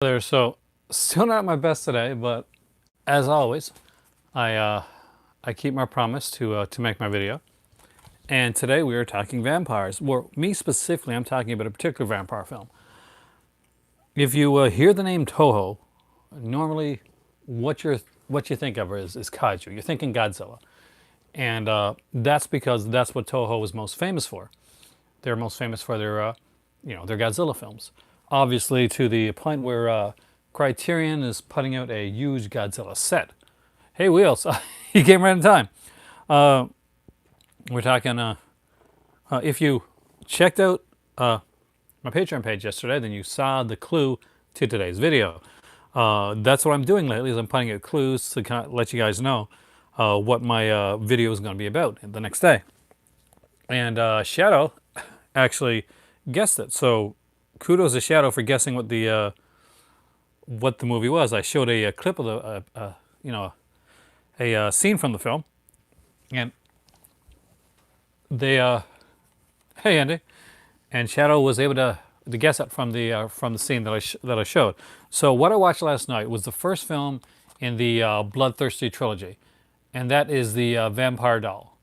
There, so still not my best today, but as always, I keep my promise to make my video. And today we are talking vampires. Well, me specifically, I'm talking about a particular vampire film. If you hear the name Toho, normally what you think of is kaiju. You're thinking Godzilla, and that's because that's what Toho is most famous for. They're most famous for their Godzilla films. Obviously, to the point where Criterion is putting out a huge Godzilla set. Hey, Wheels, you came right in time. We're talking. If you checked out my Patreon page yesterday, then you saw the clue to today's video. That's what I'm doing lately. Is I'm putting out clues to kind of let you guys know what my video is going to be about the next day. And Shadow actually guessed it. So kudos to Shadow for guessing what the movie was. I showed a clip of a scene from the film, and they hey Andy, and Shadow was able to guess it from the scene that I showed. So what I watched last night was the first film in the Bloodthirsty trilogy, and that is the Vampire Doll.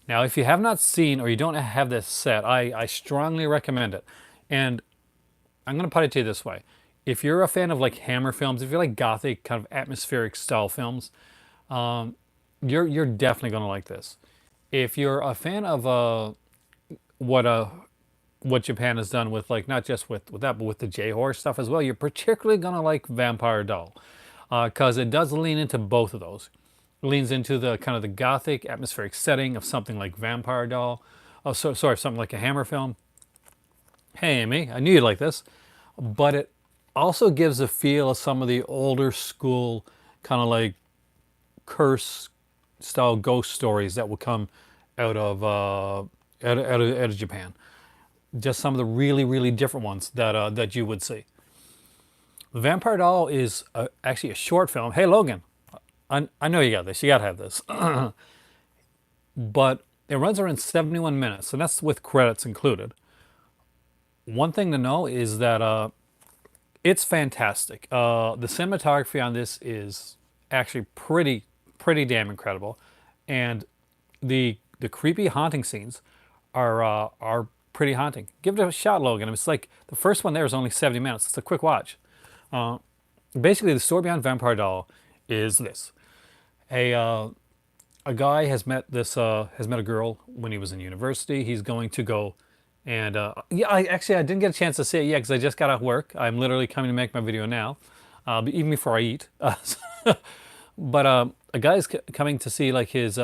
Now, if you have not seen or you don't have this set, I strongly recommend it. And I'm going to put it to you this way. If you're a fan of like Hammer films, if you like gothic kind of atmospheric style films, you're definitely going to like this. If you're a fan of what uh, what Japan has done with like not just with that, but with the J-horror stuff as well, you're particularly going to like Vampire Doll because it does lean into both of those. It leans into the kind of the gothic atmospheric setting of something like Vampire Doll. Oh, sorry, something like a Hammer film. Hey, Amy, I knew you'd like this. But it also gives a feel of some of the older school kind of like curse style ghost stories that will come out of out of Japan. Just some of the really different ones that you would see. The Vampire Doll is actually a short film. Hey Logan, I know you got this. You got to have this. But it runs around 71 minutes, and that's with credits included. One thing to know is that it's fantastic. The cinematography on this is actually pretty damn incredible, and the creepy haunting scenes are pretty haunting. Give it a shot, Logan. It's like the first one there is only 70 minutes. It's a quick watch. Basically, the story behind Vampire Doll is this: a a guy has met a girl when he was in university. He's going to go and yeah, I didn't get a chance to see it yet because I just got off work. I'm literally coming to make my video now, even before I eat. But a guy's coming to see like his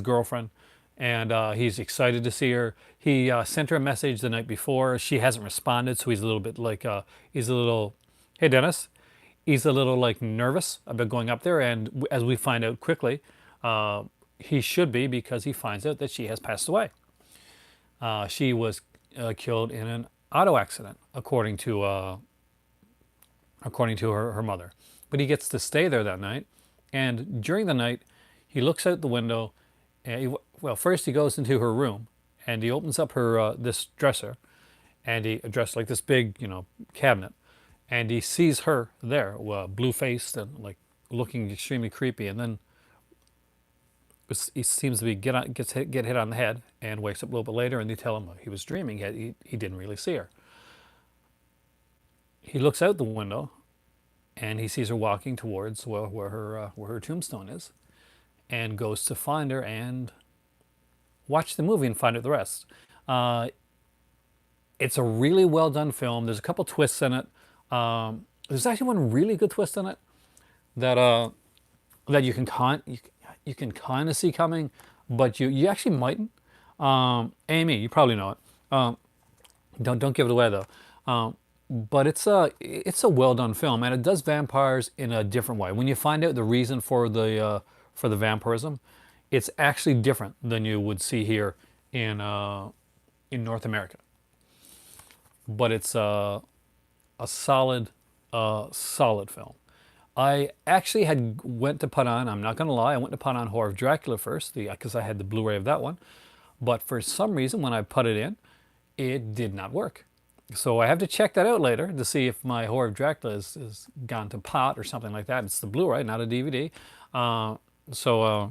girlfriend, and he's excited to see her. He sent her a message the night before. She hasn't responded, so he's a little bit like he's a little, hey Dennis, he's a little like nervous about going up there. And as we find out quickly, he should be because he finds out that she has passed away. She was killed in an auto accident, according to her mother. But he gets to stay there that night, and during the night, he looks out the window. And well, first he goes into her room, and he opens up her this dresser, and he dressed like this big, cabinet, and he sees her there, blue faced and like looking extremely creepy, and then he seems to be get hit on the head and wakes up a little bit later, and they tell him he was dreaming. He didn't really see her. He looks out the window and he sees her walking towards where her tombstone is, and goes to find her and watch the movie and find out the rest. Uh, it's a really well done film. There's a couple twists in it. There's actually one really good twist in it that that you can kind of see coming, but you actually mightn't. Amy, you probably know it. Don't give it away though. But it's a well done film, and it does vampires in a different way. When you find out the reason for the vampirism, it's actually different than you would see here in North America. But it's a solid film. I actually had went to put on. I'm not gonna lie. I went to put on Horror of Dracula first, because I had the Blu-ray of that one. But for some reason, when I put it in, it did not work. So I have to check that out later to see if my Horror of Dracula is gone to pot or something like that. It's the Blu-ray, not a DVD. So a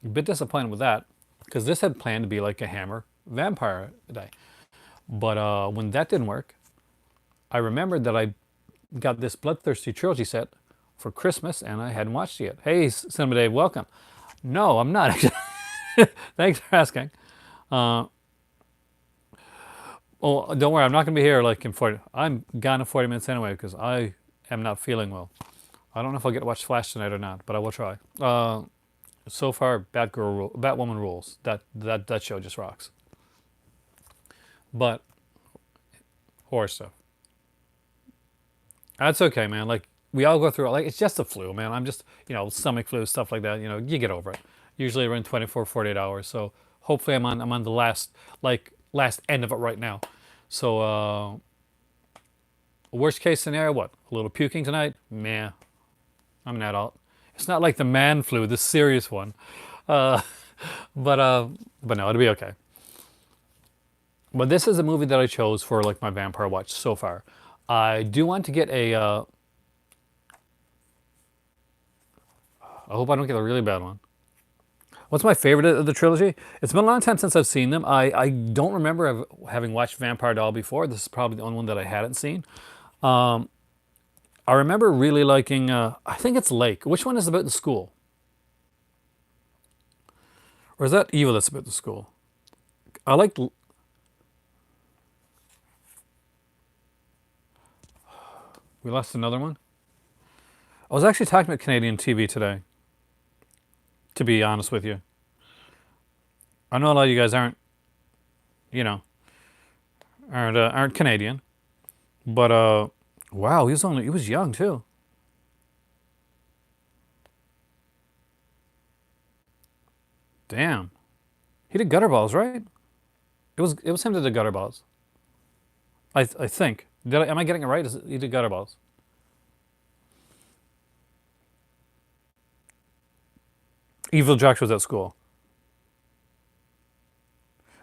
bit disappointed with that because this had planned to be like a Hammer Vampire Day. But when that didn't work, I remembered that I got this Bloodthirsty trilogy set for Christmas and I hadn't watched it yet. Hey, Cinema Dave, welcome. No, I'm not actually. Thanks for asking. Oh, don't worry, I'm not going to be here like in 40. I'm gone in 40 minutes anyway because I am not feeling well. I don't know if I'll get to watch Flash tonight or not, but I will try. So far, Batwoman rules. That show just rocks. But horror stuff. That's okay, man. Like we all go through it. Like it's just a flu, man. I'm just, stomach flu, stuff like that. You get over it. Usually around 24, 48 hours. So hopefully I'm on the last end of it right now. So worst case scenario, what? A little puking tonight? Meh. I'm an adult. It's not like the man flu, the serious one. Uh, but no, it'll be okay. But this is a movie that I chose for like my vampire watch so far. I do want to get a. I hope I don't get a really bad one. What's my favorite of the trilogy? It's been a long time since I've seen them. I don't remember having watched Vampire Doll before. This is probably the only one that I hadn't seen. I remember really liking, I think it's Lake. Which one is about the school? Or is that Evil that's about the school? I like. We lost another one? I was actually talking about Canadian TV today, to be honest with you. I know a lot of you guys you know, aren't Canadian, but wow, he was young too. Damn, he did Gutterballs, right? It was him that did Gutterballs. I think. Am I getting it right? He did Gutterballs? Evil Jax was at school.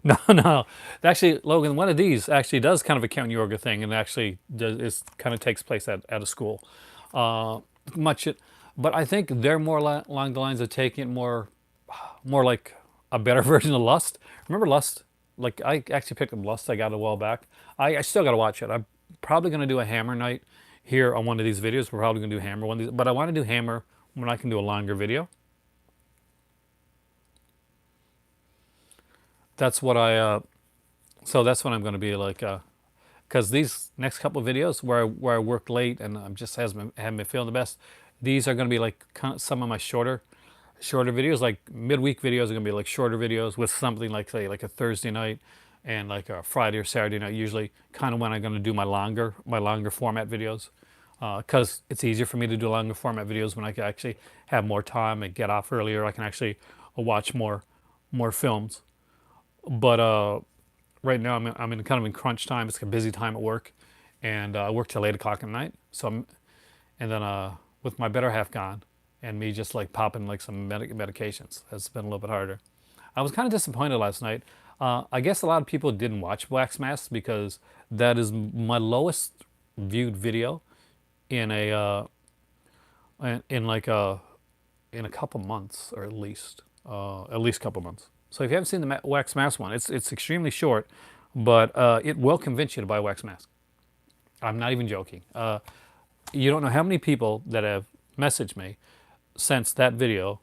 No, no. Actually, Logan, one of these actually does kind of a Count Yorga thing, and actually kind of takes place at a school. Uh, much, but I think they're more along the lines of taking it more like a better version of Lust. Remember Lust? Like I actually picked up Lust. I got it a while back. I still got to watch it. I'm probably going to do a Hammer night here on one of these videos. We're probably going to do Hammer one of these, but I want to do Hammer when I can do a longer video. That's what so that's what I'm going to be like. Because these next couple of videos where I work late and I'm just haven't been feeling the best, these are going to be like some of my shorter videos. Like midweek videos are going to be like shorter videos with something like say like a Thursday night and like a Friday or Saturday night. Usually, kind of when I'm going to do my longer format videos. Because it's easier for me to do longer format videos when I can actually have more time and get off earlier. I can actually watch more films. But right now I'm in kind of in crunch time. It's a busy time at work, and I work till 8 o'clock at night. And then with my better half gone, and me just like popping like some medications, it's been a little bit harder. I was kind of disappointed last night. I guess a lot of people didn't watch Wax Mask because that is my lowest viewed video in in like in a couple months, or at least a couple months. So if you haven't seen the Wax Mask one, it's extremely short, but it will convince you to buy Wax Mask. I'm not even joking. You don't know how many people that have messaged me since that video,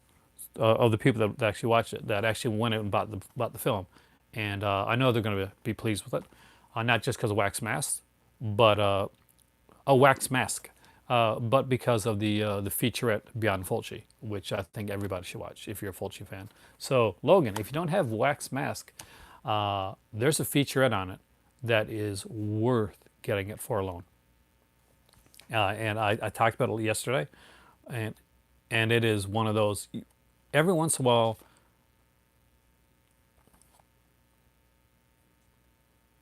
of the people that actually watched it, that actually went out and bought the film, and I know they're going to be pleased with it, not just because of Wax Mask, but a Wax Mask, but because of the featurette Beyond Fulci, which I think everybody should watch if you're a Fulci fan. So Logan, if you don't have Wax Mask, there's a featurette on it that is worth getting it for alone. And I talked about it yesterday, and it is one of those. Every once in a while.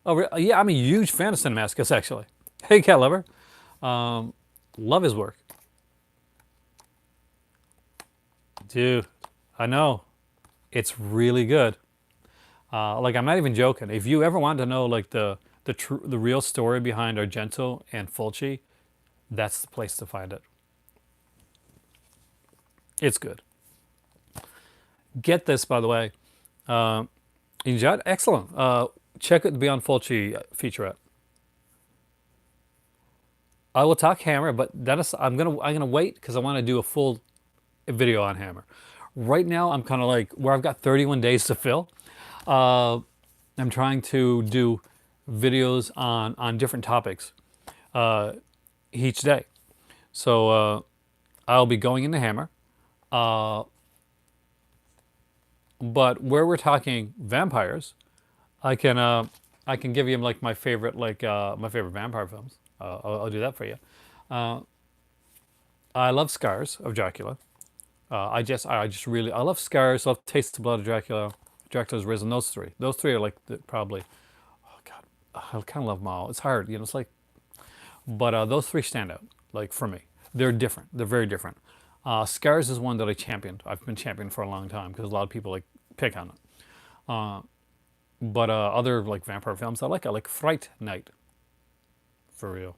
Oh yeah, I'm a huge fan of Cinemaskis actually. Hey, Cat Lover, love his work, dude. I know, it's really good. Like I'm not even joking. If you ever want to know like the real story behind Argento and Fulci, that's the place to find it. It's good. Get this, by the way. Uh, Injad, excellent. Check it, the Beyond Fulci featurette. I will talk Hammer, but Dennis, I'm gonna wait because I want to do a full video on Hammer. Right now, I'm kind of like where I've got 31 days to fill. Uh, I'm trying to do videos on different topics uh, each day. So I'll be going into Hammer, uh, but where we're talking vampires, I can uh, I can give you like my favorite vampire films. I'll do that for you. Uh, I love Scars of Dracula. I love Scars. Love Taste of Blood of Dracula. Dracula's Risen. Those three are like probably. Oh God, I kind of love them all. It's hard, It's like, but those three stand out. Like for me, they're different. They're very different. Scars is one that I championed. I've been championed for a long time because a lot of people like pick on it. Uh, but other like vampire films I like Fright Night, for real,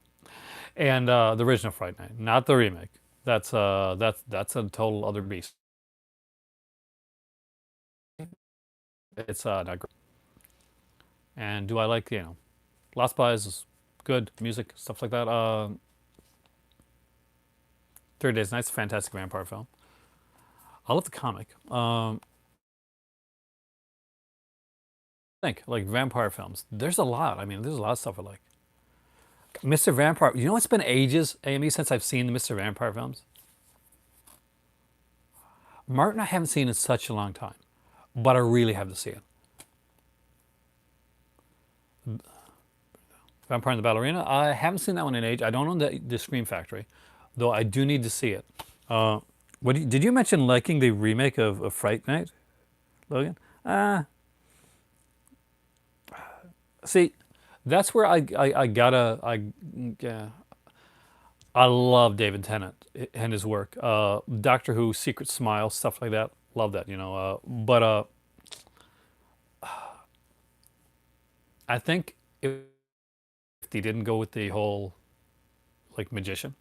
and the original Fright Night, not the remake. That's a total other beast. It's not great. And do I like Lost Boys is good music stuff like that. 30 Days Night's a fantastic vampire film. I love the comic. Think like vampire films. There's a lot. I mean, there's a lot of stuff I like. Mr. Vampire. You know, it's been ages, Amy, since I've seen the Mr. Vampire films. Martin, I haven't seen in such a long time, but I really have to see it. Vampire and the Ballerina. I haven't seen that one in age. I don't own the Scream Factory, though I do need to see it. Did you mention liking the remake of Fright Night, Logan? See, that's where I gotta yeah, I love David Tennant and his work. Doctor Who, Secret Smile, stuff like that. Love that, but I think if they didn't go with the whole like magician,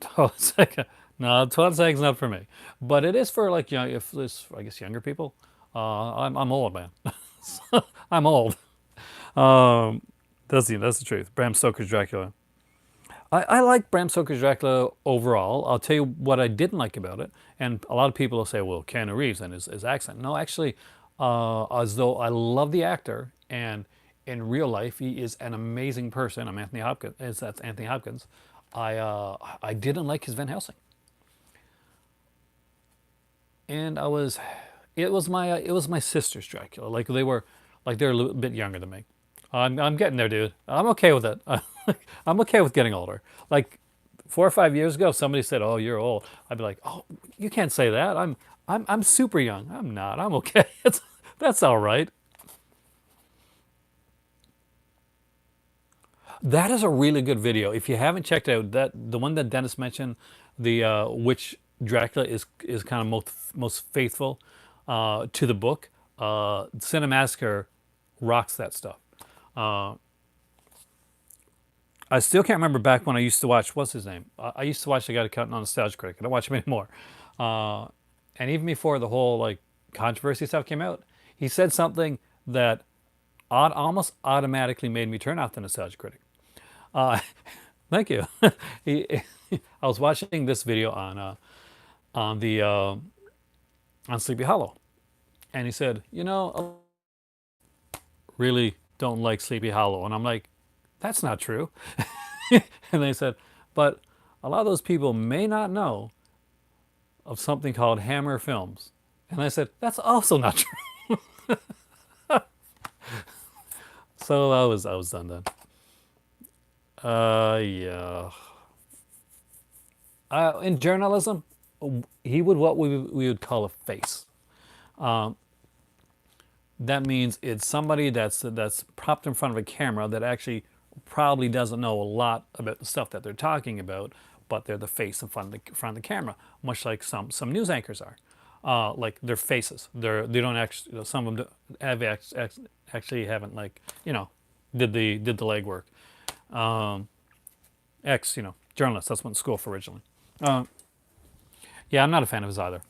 12 second, no, 12 seconds not for me. But it is for like if this I guess younger people. I'm old, man. I'm old. Um, that's the truth. Bram Stoker's Dracula. I like Bram Stoker's Dracula overall. I'll tell you what I didn't like about it, and a lot of people will say, "Well, Keanu Reeves and his accent." No, actually, as though I love the actor, and in real life he is an amazing person. I'm Anthony Hopkins. That's Anthony Hopkins. I didn't like his Van Helsing, and it was my sister's Dracula. Like they're a little bit younger than me. I'm getting there, dude. I'm okay with it. I'm okay with getting older. Like 4 or 5 years ago, if somebody said, "Oh, you're old," I'd be like, "Oh, you can't say that. I'm super young. I'm not. I'm okay. That's all right." That is a really good video. If you haven't checked out that the one that Dennis mentioned, the which Dracula is kind of most faithful to the book. Cinemassacre rocks that stuff. Uh, I still can't remember back when I used to watch, what's his name? I used to watch the guy that cut on Nostalgia Critic. I don't watch him anymore. Uh, and even before the whole like controversy stuff came out, he said something that almost automatically made me turn off the Nostalgia Critic. Uh, thank you. he, I was watching this video on the on Sleepy Hollow, and he said, really don't like Sleepy Hollow, and I'm like, that's not true. And they said, but a lot of those people may not know of something called Hammer Films. And I said, that's also not true. So I was done then. Yeah. In journalism, he would what we would call a face. Um, that means it's somebody that's propped in front of a camera that actually probably doesn't know a lot about the stuff that they're talking about, but they're the face in front of the camera, much like some news anchors are. Like their faces. They don't actually. Some of them actually haven't like did the legwork. Ex, journalist. That's what school for originally. Uh, yeah, I'm not a fan of his either.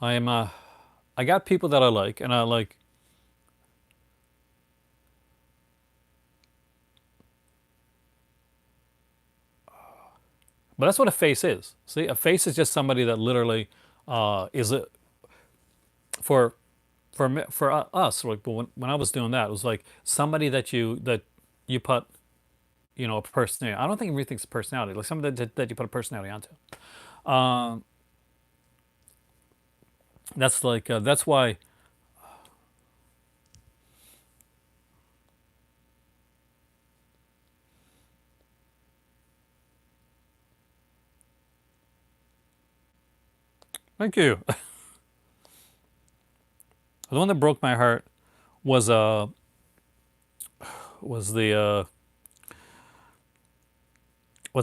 I am. I got people that I like, and I like. But that's what a face is. See, a face is just somebody that literally is a for us. Like when I was doing that, it was like somebody that you put a personality. I don't think everything's a personality. Like somebody that you put a personality onto. Um, that's like that's why. Thank you. The one that broke my heart was the what's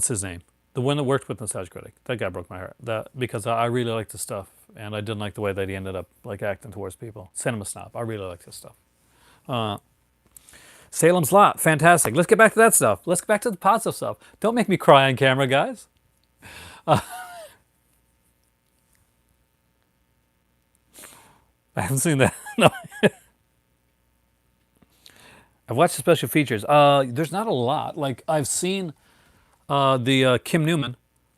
his name? The one that worked with Nostalgia Critic. That guy broke my heart. That because I really liked his stuff, and I didn't like the way that he ended up like acting towards people. Cinema snob. I really liked his stuff. Uh, Salem's Lot, fantastic. Let's get back to that stuff. Let's get back to the positive stuff. Don't make me cry on camera, guys. I haven't seen that. No, I've watched the special features. There's not a lot. Like I've seen the Kim Newman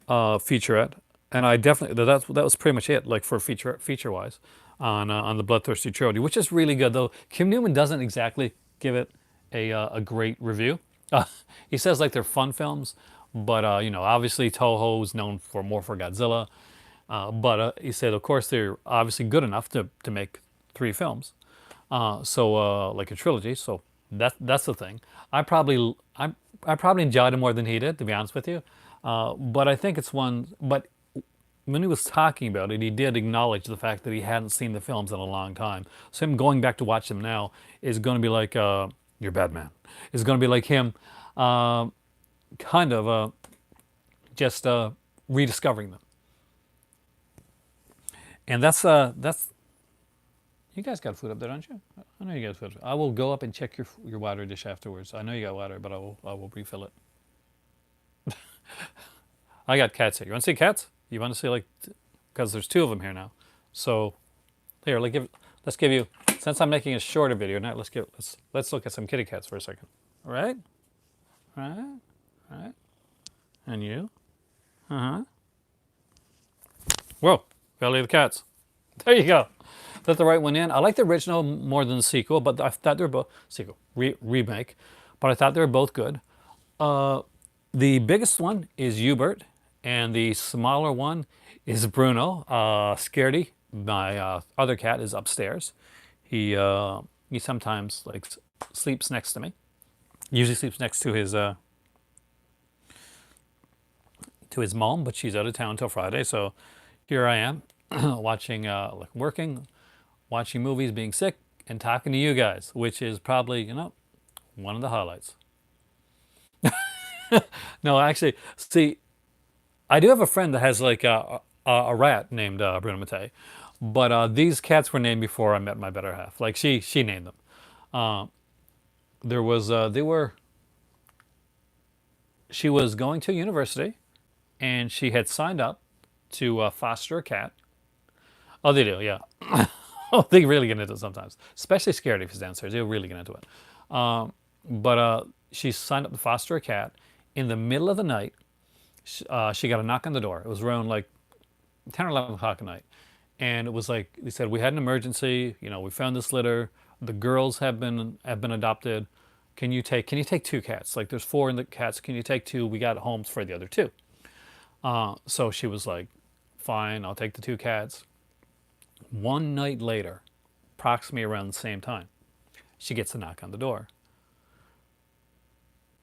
featurette, and I definitely that was pretty much it. Like for feature wise, on the Bloodthirsty trilogy, which is really good. Though Kim Newman doesn't exactly give it a great review. Uh, he says like they're fun films, but obviously Toho's known for more for Godzilla. But he said, of course, they're obviously good enough to make three films. So like a trilogy. So that's the thing. I probably enjoyed it more than he did, to be honest with you. But I think it's one. But when he was talking about it, he did acknowledge the fact that he hadn't seen the films in a long time. So him going back to watch them now is going to be like you're bad man. Is going to be like him, uh, kind of just rediscovering them. And that's you guys got food up there, don't you? I know you got food. I will go up and check your water dish afterwards. I know you got water, but I will refill it. I got cats here. You want to see cats? You want to see like because there's two of them here now. So here, let's give you since I'm making a shorter video now. Let's look at some kitty cats for a second. All right, all right, all right. And you? Uh huh. Whoa, Valley of the Cats. There you go. Let the right one in. I like the original more than the sequel, but I thought they were both remake, but I thought they were both good. Uh, the biggest one is Hubert, and the smaller one is Bruno. Scaredy, my other cat, is upstairs. He sometimes like sleeps next to me. Usually sleeps next to his mom, but she's out of town till Friday. So here I am, watching, like working, watching movies, being sick, and talking to you guys, which is probably one of the highlights. No, actually, see, I do have a friend that has like a rat named Bruno Mattei, but these cats were named before I met my better half. Like she named them. Uh, there was they were she was going to university, and she had signed up to foster a cat. Oh, they do, yeah. Oh, they really get into it sometimes, especially scared if he's downstairs. They'll really get into it. But she signed up to foster a cat. In the middle of the night, she got a knock on the door. It was around like 10 or 11 o'clock at night. And it was like, they said, we had an emergency. We found this litter. The girls have been adopted. Can you take two cats? Like there's four in the cats. Can you take two? We got homes for the other two. So she was like, fine, I'll take the two cats. One night later, approximately around the same time, she gets a knock on the door.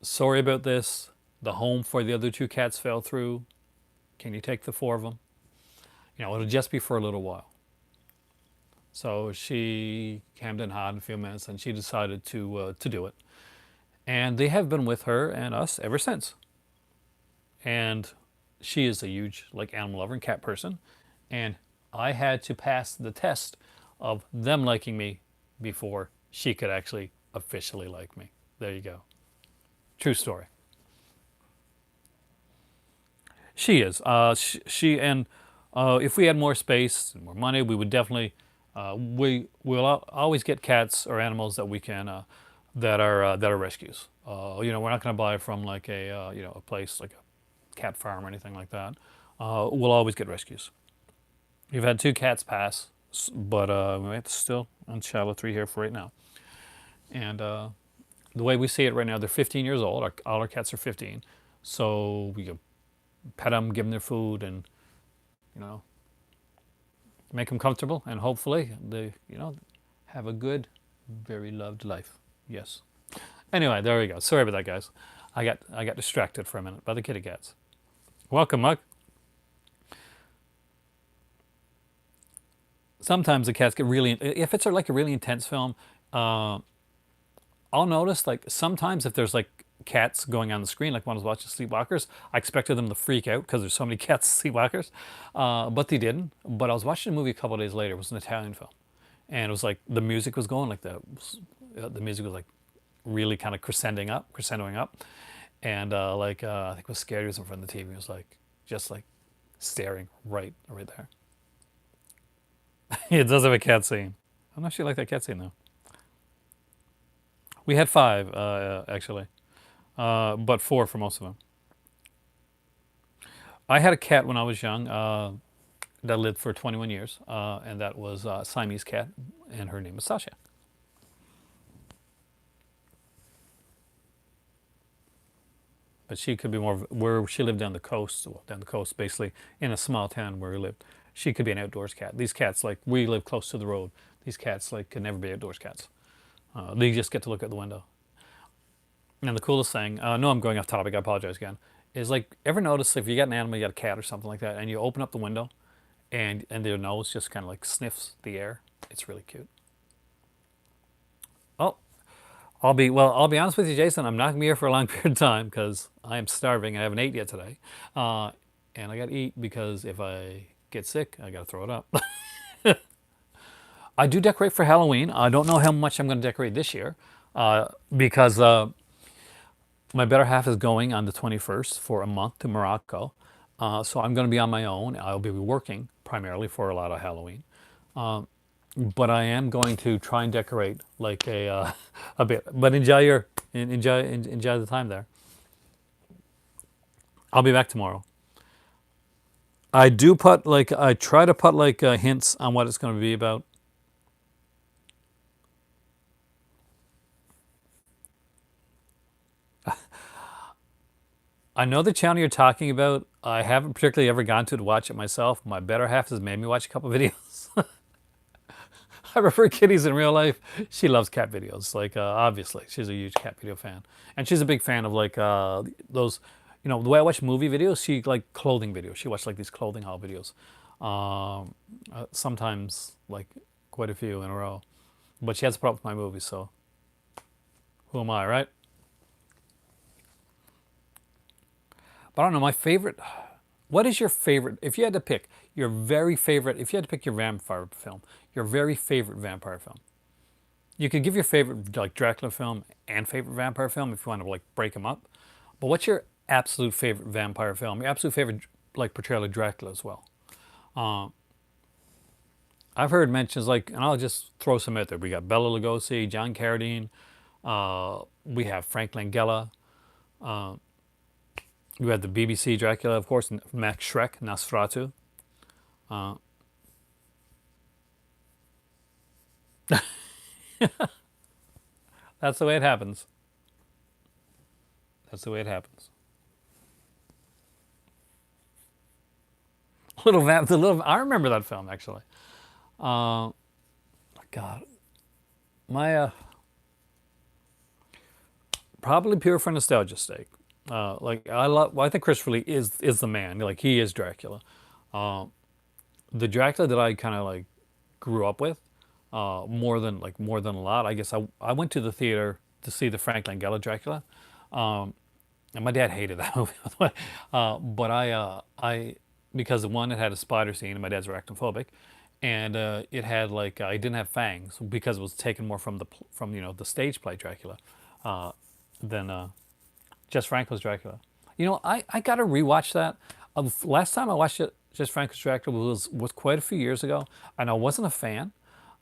Sorry about this. The home for the other two cats fell through. Can you take the four of them? It'll just be for a little while. So she cammed and hot in a few minutes, and she decided to do it. And they have been with her and us ever since. And she is a huge like animal lover and cat person, and I had to pass the test of them liking me before she could actually officially like me. There you go. True story. She is. She and if we had more space and more money, we would definitely. We will always get cats or animals that we can that are rescues. We're not going to buy from like a a place like a cat farm or anything like that. We'll always get rescues. We've had two cats pass, but it's still on Shallow 3 here for right now. And the way we see it right now, they're 15 years old. All our cats are 15, so we can pet them, give them their food, and you know make them comfortable, and hopefully they have a good, very loved life. Yes. Anyway, there we go. Sorry about that, guys. I got distracted for a minute by the kitty cats. Welcome, Mug. Sometimes the cats get really. If it's like a really intense film, uh, I'll notice like sometimes if there's like cats going on the screen, like when I was watching Sleepwalkers, I expected them to freak out because there's so many cats in Sleepwalkers, but they didn't. But I was watching a movie a couple of days later. It was an Italian film, and it was like the music was going like the music was like really kind of crescendoing up, and I think it was Scary was in front of the TV. It was like just like staring right there. It does have a cat scene. I'm not sure you like that cat scene though. We had five actually, but four for most of them. I had a cat when I was young that lived for 21 years, and that was a Siamese cat, and her name was Sasha. But she could be more where she lived down the coast, well, down the coast, basically in a small town where we lived. She could be an outdoors cat. These cats, like we live close to the road, these cats like could never be outdoors cats. They just get to look out the window. And the coolest thing, no, I'm going off topic. I apologize again. Is like ever notice if you got an animal, you got a cat or something like that, and you open up the window, and their nose just kind of like sniffs the air. It's really cute. Oh, I'll be honest with you, Jason. I'm not gonna be here for a long period of time because I am starving. I haven't ate yet today, uh, and I got to eat because if I get sick, I got to throw it up. I do decorate for Halloween. I don't know how much I'm going to decorate this year because my better half is going on the 21st for a month to Morocco. So I'm going to be on my own. I'll be working primarily for a lot of Halloween. But I am going to try and decorate like a bit. But enjoy the time there. I'll be back tomorrow. I do put like I try to put like hints on what it's going to be about. I know the channel you're talking about. I haven't particularly ever gone to watch it myself. My better half has made me watch a couple videos. I prefer kitties in real life. She loves cat videos. Like obviously, she's a huge cat video fan, and she's a big fan of like those. The way I watch movie videos, she like clothing videos. She watched like these clothing haul videos. Sometimes like quite a few in a row. But she has a problem with my movies, so who am I, right? But I don't know. My favorite. What is your favorite? If you had to pick your very favorite, if you had to pick your vampire film, your very favorite vampire film, you could give your favorite like Dracula film and favorite vampire film if you want to like break them up. But what's your absolute favorite vampire film? Your absolute favorite like portrayal of Dracula as well. Uh, I've heard mentions like, and I'll just throw some out there. We got Bela Lugosi, John Carradine. We have Frank Langella. Uh, you had the BBC Dracula, of course, Max Schreck, Nosferatu. Uh, that's the way it happens. That's the way it happens. The little. I remember that film actually. Uh, God, my probably pure for nostalgia's sake. Like I love. Well, I think Christopher Lee is the man. Like he is Dracula. Uh, the Dracula that I kind of like grew up with, more than a lot. I guess I went to the theater to see the Frank Langella Dracula, and my dad hated that movie. But I because one, it had a spider scene, and my dad's arachnophobic, and it had like it didn't have fangs because it was taken more from from the stage play Dracula uh, than Jess Franco's Dracula. I got to rewatch that. Last time I watched it, Jess Franco's Dracula was quite a few years ago, and I wasn't a fan.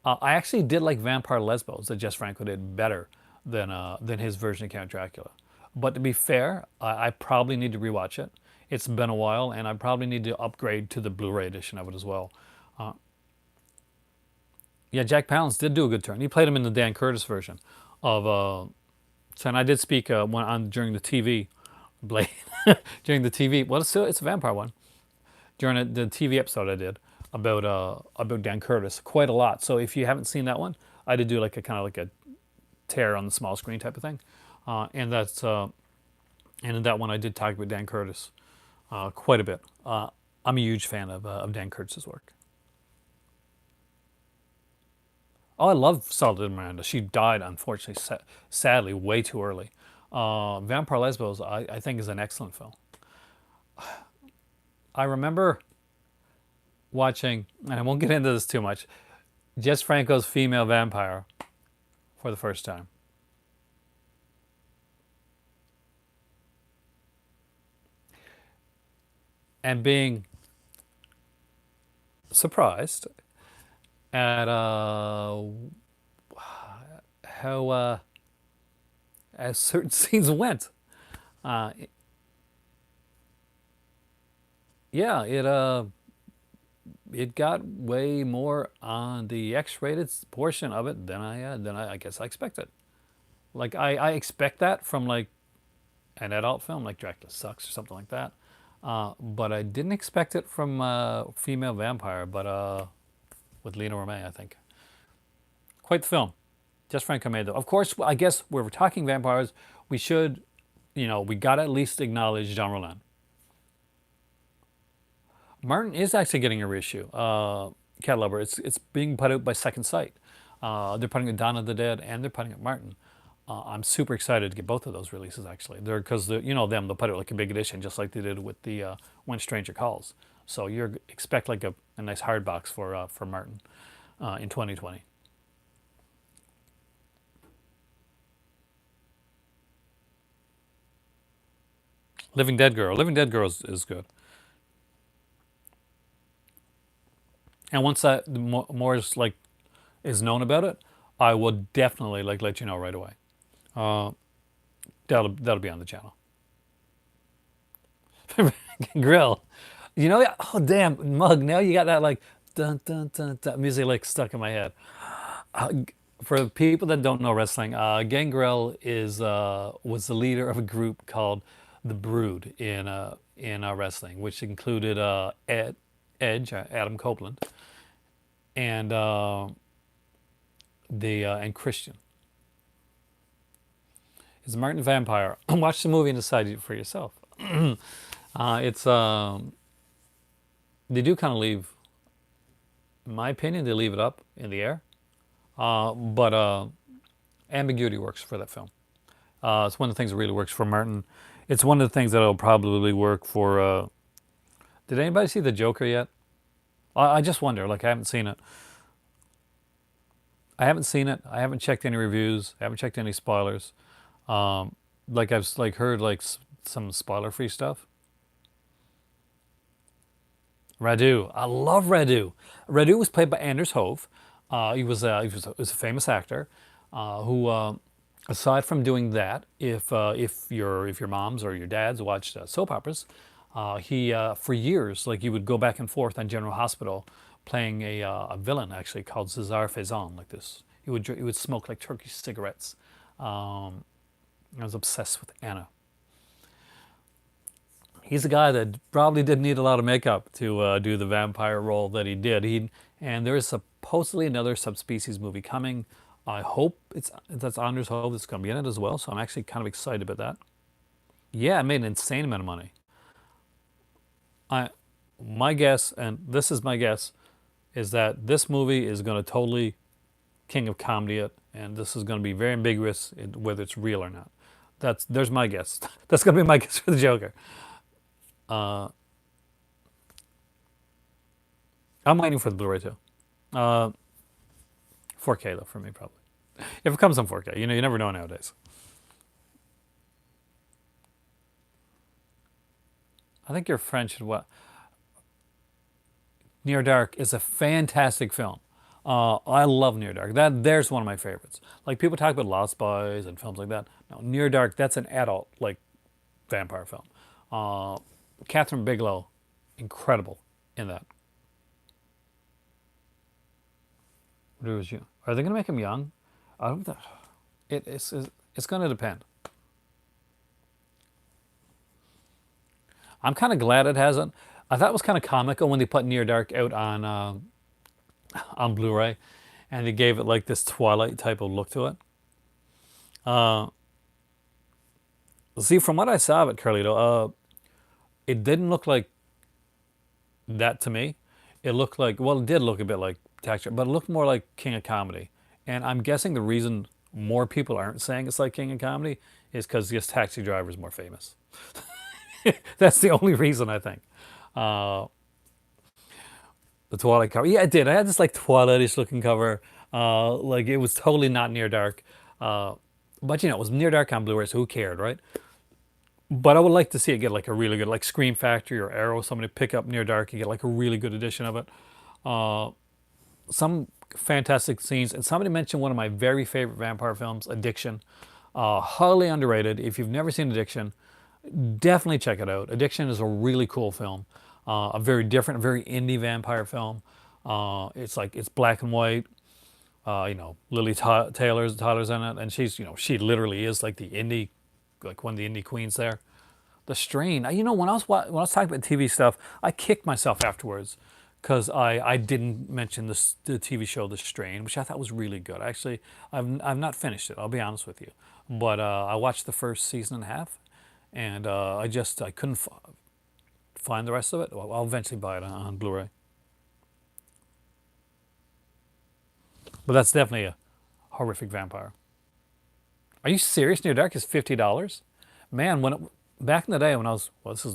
I actually did like Vampire Lesbos that Jess Franco did better than his version of Count Dracula. But to be fair, I probably need to rewatch it. It's been a while, and I probably need to upgrade to the Blu-ray edition of it as well. Yeah, Jack Palance did do a good turn. He played him in the Dan Curtis version of. So, and I did speak during the TV, Blade, during the TV. Well, it's a vampire one. During the TV episode I did about Dan Curtis quite a lot. So if you haven't seen that one, I did do like a kind of like a tear on the small screen type of thing, and in that one I did talk about Dan Curtis quite a bit. I'm a huge fan of Dan Curtis's work. Oh, I love Soledad Miranda. She died, unfortunately, sadly, way too early. Vampire Lesbos, I think, is an excellent film. I remember watching, and I won't get into this too much, Jess Franco's Female Vampire for the first time. And being surprised at how as certain scenes went. Uh, yeah, it got way more on the X-rated portion of it than I guess I expected. Like I expect that from like an adult film like Dracula Sucks or something like that. But I didn't expect it from Female Vampire, but with Lena Romay, I think. Quite the film. Just Franco made though. Of course, I guess where we're talking vampires, we should, we gotta at least acknowledge Jean Rollin. Martin is actually getting a reissue. Cat Lover. It's being put out by Second Sight. They're putting out Dawn of the Dead and they're putting out Martin. I'm super excited to get both of those releases actually. They're because they'll put out like a big edition just like they did with the When Stranger Calls. So you expect like a nice hard box for Martin in 2020. Living Dead Girl. Living Dead Girl is good. And once that more is like is known about it, I will definitely like let you know right away. Uh, that'll be on the channel. Grill. Oh damn, Mug. Now you got that like dun dun dun dun music like stuck in my head. Uh, for people that don't know wrestling, Gangrel was the leader of a group called the Brood in wrestling, which included Edge, Adam Copeland, and the and Christian. It's Martin Vampire. Watch the movie and decide for yourself. It's they do kind of leave, in my opinion, they leave it up in the air, but ambiguity works for that film. It's one of the things that really works for Martin. It's one of the things that'll probably work for. Did anybody see the Joker yet? I just wonder. Like I haven't seen it. I haven't seen it. I haven't checked any reviews. I haven't checked any spoilers. Like I've like heard like some spoiler-free stuff. Radu, I love Radu. Radu was played by Anders Hove. He was a famous actor who, aside from doing that, if your moms or your dads watched soap operas, he for years like he would go back and forth on General Hospital, playing a villain actually called Cesar Faison like this. He would smoke like Turkish cigarettes. I was obsessed with Anna. He's a guy that probably didn't need a lot of makeup to do the vampire role that he did. And there is supposedly another subspecies movie coming. I hope that's Anders Hove that's going to be in it as well. So I'm actually kind of excited about that. Yeah, it made an insane amount of money. I my guess, and this is my guess, is that this movie is going to totally King of Comedy it, and this is going to be very ambiguous whether it's real or not. There's my guess. That's going to be my guess for the Joker. Uh, I'm waiting for the Blu-ray too. Uh, 4K though for me probably. If it comes on 4K, you know, you never know nowadays. I think your friend should what? Near Dark is a fantastic film. I love Near Dark. There's one of my favorites. Like people talk about Lost Boys and films like that. No, Near Dark, that's an adult like vampire film. Uh, Catherine Bigelow, incredible in that. What was you? Are they gonna make him young? I don't. It's gonna depend. I'm kind of glad it hasn't. I thought it was kind of comical when they put Near Dark out on Blu-ray, and they gave it like this Twilight type of look to it. Uh, See, from what I saw of it, Carlito, it didn't look like that to me. It looked like, well, it did look a bit like Taxi, but it looked more like King of Comedy. And I'm guessing the reason more people aren't saying it's like King of Comedy is because this Taxi Driver is more famous. That's the only reason I think. Uh, the Twilight cover, yeah, it did. I had this like Twilightish looking cover. Like it was totally not Near Dark. Uh, but you know, it was Near Dark on Blu-ray, so who cared, right? But I would like to see it get like a really good, like Scream Factory or Arrow, somebody pick up Near Dark and get like a really good edition of it. Uh, some fantastic scenes, and somebody mentioned one of my very favorite vampire films, Addiction. Highly underrated. If you've never seen Addiction, definitely check it out. Addiction is a really cool film, a very different, very indie vampire film. It's like it's black and white. You know, Tyler's in it, and she's, you know, she literally is like the indie, like one of the indie queens there. The Strain. You know, when I was talking about TV stuff, I kicked myself afterwards because I didn't mention the TV show The Strain, which I thought was really good. Actually, I've not finished it. I'll be honest with you, but I watched the first season and a half, and I couldn't find the rest of it. I'll eventually buy it on Blu-ray. But that's definitely a horrific vampire. Are you serious? Near Dark is $50. Man, back in the day when I was, well, this is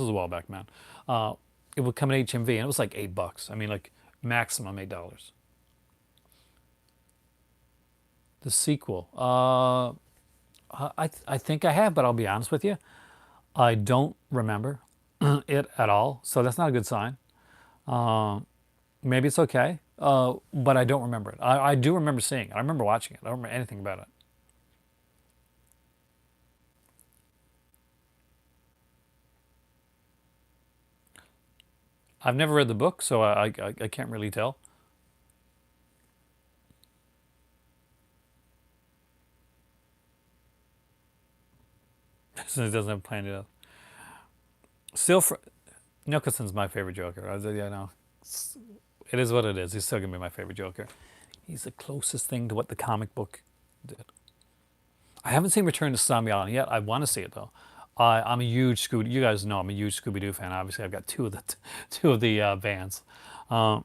a while back, man. Uh, it would come in HMV and it was like $8. I mean, like maximum $8. The sequel. I think I have, but I'll be honest with you, I don't remember it at all. So that's not a good sign. Uh, Maybe it's okay, but I don't remember it. I do remember seeing it. I remember watching it. I don't remember anything about it. I've never read the book, so I can't really tell. Since it doesn't have Planet Earth. Still, Nicholson's my favorite Joker. Yeah, no, it is what it is. He's still gonna be my favorite Joker. He's the closest thing to what the comic book did. I haven't seen Return to Zombie Island yet. I want to see it though. I'm a huge Scooby. You guys know I'm a huge Scooby Doo fan. Obviously, I've got two of the bands. Uh,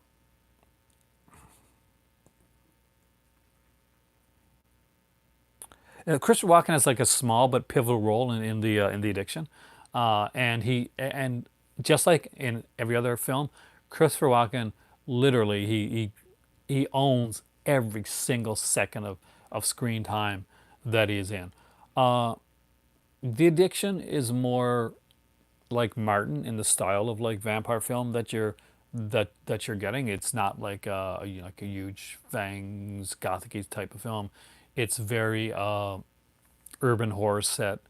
Christopher Walken has like a small but pivotal role in the Addiction, and just like in every other film, Christopher Walken literally he owns every single second of screen time that he is in. Uh, the Addiction is more like Martin in the style of like vampire film that you're getting. It's not like like a huge fangs gothic type of film. It's very urban horror set,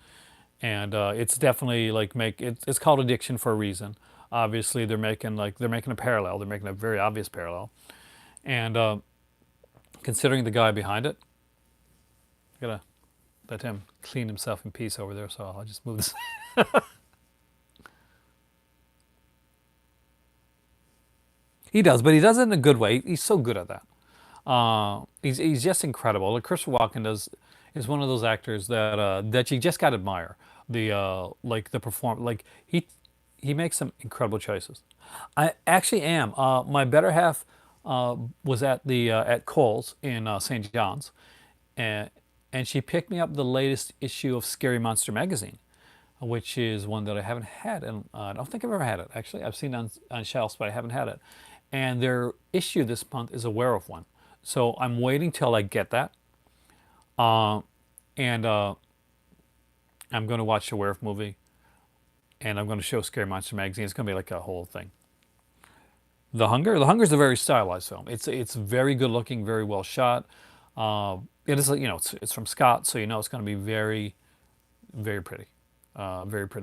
and it's definitely like it's called Addiction for a reason. Obviously, they're making a parallel. They're making a very obvious parallel, and considering the guy behind it, I gotta let him clean himself in peace over there. So I'll just move this. He does, but he does it in a good way. He's so good at that. He's just incredible. Like Christopher Walken is one of those actors that you just gotta admire. The like the perform like he makes some incredible choices. I actually am. My better half was at Coles in St. John's, and she picked me up the latest issue of Scary Monster magazine, which is one that I haven't had, and I don't think I've ever had it. Actually, I've seen it on shelves, but I haven't had it. and their issue this month is a werewolf one. So I'm waiting till I get that, and I'm going to watch the werewolf movie, and I'm going to show Scary Monster magazine. It's going to be like a whole thing. The Hunger is a very stylized film. It's very good looking, very well shot. It is, it's from Scott, so you know it's going to be very, very pretty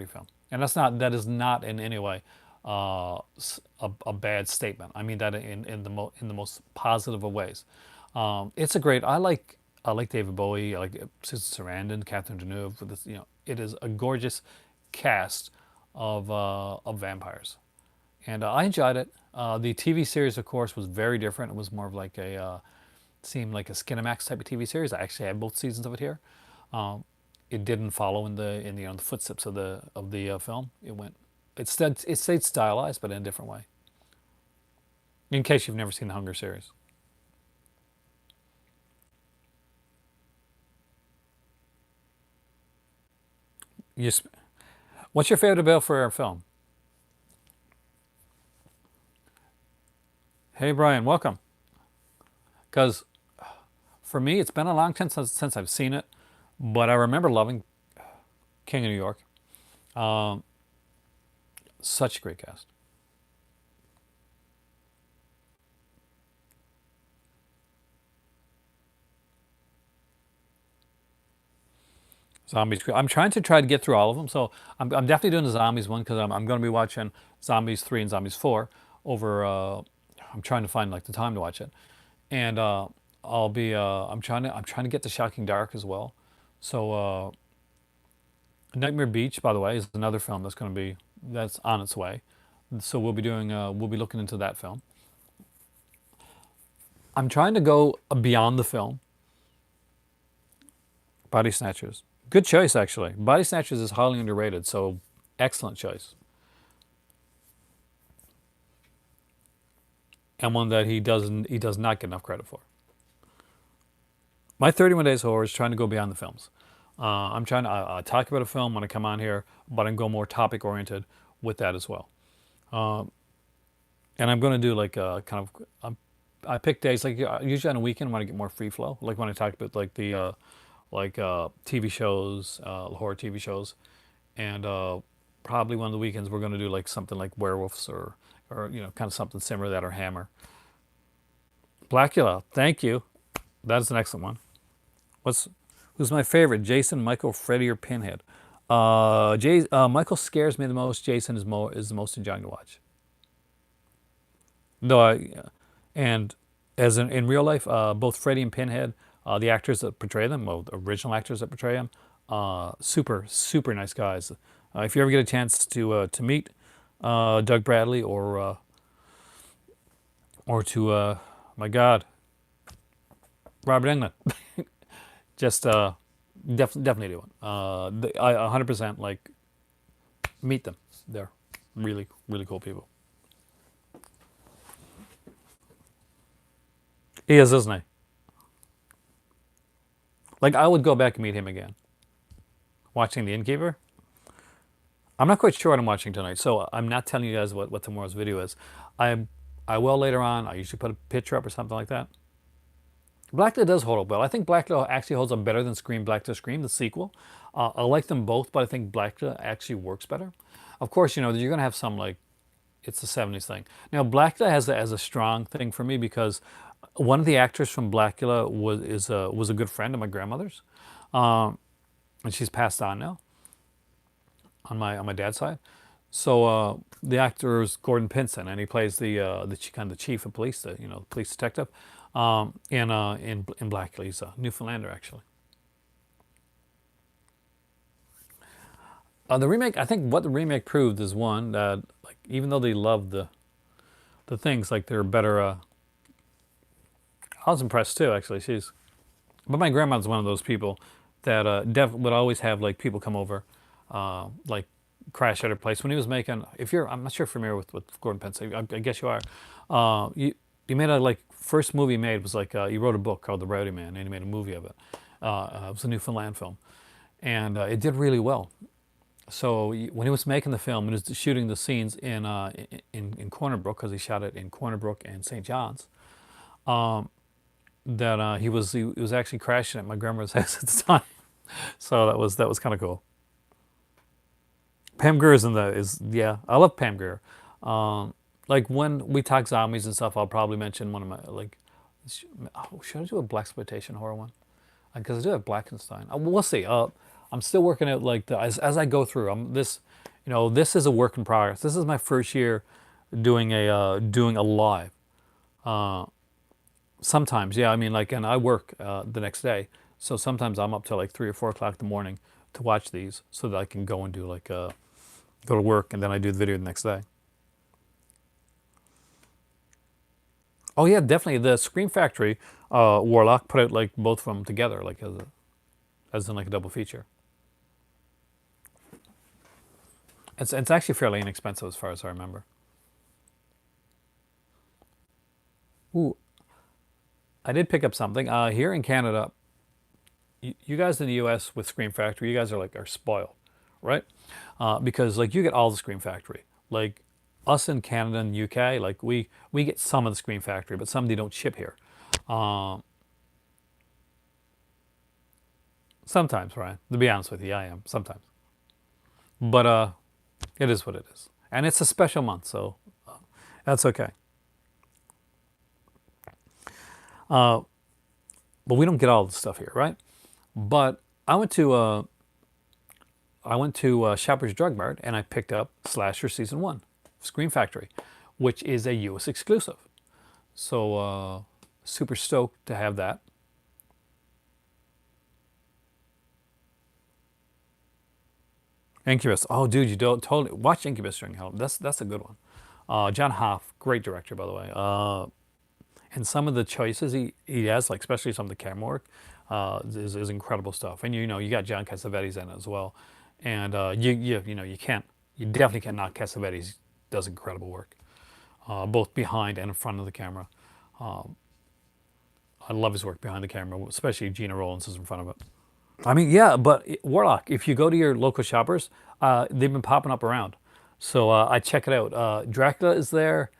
film. And that is not in any way a bad statement. I mean that in the most positive of ways. It's a great. I like David Bowie. I like Susan Sarandon, Catherine Deneuve. With this, it is a gorgeous cast of vampires, and I enjoyed it. The TV series, of course, was very different. It was more of like seemed like a Skinamax type of TV series. I actually have both seasons of it here. It didn't follow in the footsteps of the film. It stayed stylized, but in a different way. In case you've never seen the Hunger series. You, what's your favorite Bill Ferrer film? Hey Brian, welcome. Because for me, it's been a long time since I've seen it, but I remember loving King of New York. Um, Such a great cast. Zombies. I'm trying to get through all of them. So I'm definitely doing the zombies one because I'm going to be watching Zombies 3 and Zombies 4 over. I'm trying to find like the time to watch it, and I'm trying to get to Shocking Dark as well. So Nightmare Beach, by the way, is another film that's on its way. So we'll be looking into that film. I'm trying to go beyond the film. Body Snatchers. Good choice, actually. Body Snatchers is highly underrated, so excellent choice. And one that he does not get enough credit for. My 31 Days Horror is trying to go beyond the films. I'm trying to I talk about a film when I come on here, but I go more topic oriented with that as well. And I'm going to do like I pick days like usually on a weekend when I get more free flow, like when I talk about like the TV shows, horror TV shows, and probably one of the weekends we're going to do like something like werewolves or kind of something similar to that or Hammer. Blackula, thank you. That's an excellent one. What's Who's my favorite? Jason, Michael, Freddy, or Pinhead? Michael scares me the most. Jason is the most enjoying to watch. Though and as in real life, both Freddy and Pinhead, the actors that portray them, well, the original actors that portray them, super nice guys. If you ever get a chance to meet Doug Bradley or to my God, Robert Englund, just definitely do it. I 100% like meet them. They're really cool people. He is, isn't he? Like I would go back and meet him again. Watching The Innkeeper. I'm not quite sure what I'm watching tonight, so I'm not telling you guys what tomorrow's video is. I I will later on. I usually put a picture up or something like that. Blackula does hold up well. I think Blackula actually holds up better than Scream Blackula Scream, the sequel. I like them both, but I think Blackula actually works better. Of course, you know, you're going to have some like, it's the 70s thing. Now, Blackula has a strong thing for me because one of the actors from Blackula was a good friend of my grandmother's. Um, and she's passed on now on my dad's side. So the actor is Gordon Pinson, and he plays kind of the chief of police, the police detective, in Blackula. He's a Newfoundlander actually. The remake, I think, what the remake proved is one that like even though they loved the things like they're better. I was impressed too, actually. But my grandma's one of those people that would always have like people come over, like crash at her place when he was making. I'm not sure if you're familiar with Gordon Pensy. I guess you are. He made a like first movie he made was like he wrote a book called The Rowdy Man, and he made a movie of it. It was a Newfoundland film, and it did really well. So when he was making the film, and he was shooting the scenes in Corner Brook, because he shot it in Corner Brook and St. John's, that he was actually crashing at my grandma's house at the time. So that was kind of cool. Pam Grier is yeah, I love Pam Grier. Like when we talk zombies and stuff, I'll probably mention one of my like. Should I do a blaxploitation horror one? Because I do have Blackenstein. We'll see. I'm still working out like as I go through. This is a work in progress. This is my first year doing a live. Sometimes, yeah. I mean, like, and I work the next day, so sometimes I'm up till like 3 or 4 o'clock in the morning to watch these, so that I can go and do like go to work, and then I do the video the next day. Oh yeah, definitely. The Scream Factory, Warlock put out like both of them together, like as in like a double feature. It's actually fairly inexpensive as far as I remember. Ooh, I did pick up something here in Canada. You guys in the U.S. with Scream Factory, you guys are spoiled, right? Because like you get all the Scream Factory. Like us in Canada and UK, like we get some of the Scream Factory, but some they don't ship here. Sometimes, Ryan. To be honest with you, I am sometimes. But it is what it is, and it's a special month, so that's okay. But we don't get all the stuff here, right? But I went to Shoppers Drug Mart and I picked up Slasher Season 1, Scream Factory, which is a US exclusive. So super stoked to have that. Incubus. Oh, dude, you don't totally watch Incubus during Hell. That's a good one. John Hoff, great director, by the way. And some of the choices he has, like especially some of the camera work, is incredible stuff. And you got John Cassavetes in it as well. And you definitely can't knock Cassavetes. Does incredible work, both behind and in front of the camera. I love his work behind the camera, especially Gina Rollins is in front of it. I mean, yeah, but Warlock, if you go to your local shoppers, they've been popping up around. So I check it out. Dracula is there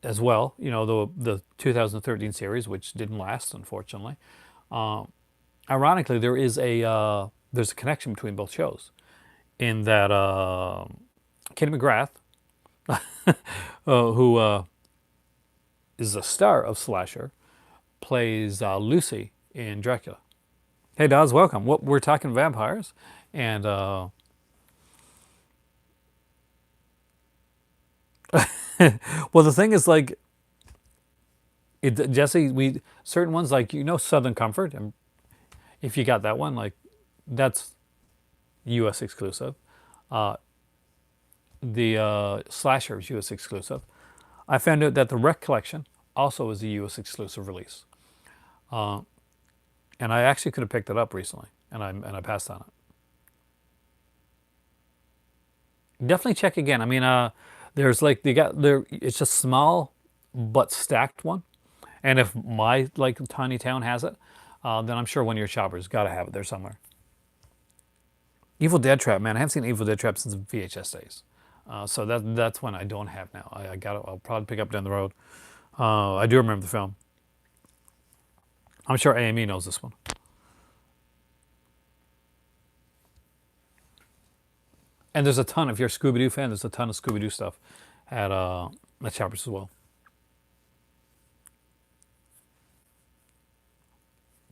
as well. The 2013 series, which didn't last, unfortunately. Ironically, there's a connection between both shows, in that Kitty McGrath, who is the star of Slasher, plays Lucy in Dracula. Hey, Dawes, welcome. We're talking vampires, and well, the thing is, like, Jesse, we certain ones like Southern Comfort, and if you got that one, like, that's U.S. exclusive. The Slasher is U.S. exclusive. I found out that the Wreck Collection also is a U.S. exclusive release, and I actually could have picked it up recently, and I passed on it. Definitely check again. I mean, there's like they got there. It's a small but stacked one, and if my like tiny town has it, then I'm sure one of your shoppers got to have it there somewhere. Evil Dead Trap, man, I haven't seen Evil Dead Trap since VHS days, so that's one I don't have now. I got I'll probably pick up down the road. I do remember the film. I'm sure AME knows this one. And there's a ton. If you're a Scooby Doo fan, there's a ton of Scooby Doo stuff at Shoppers as well.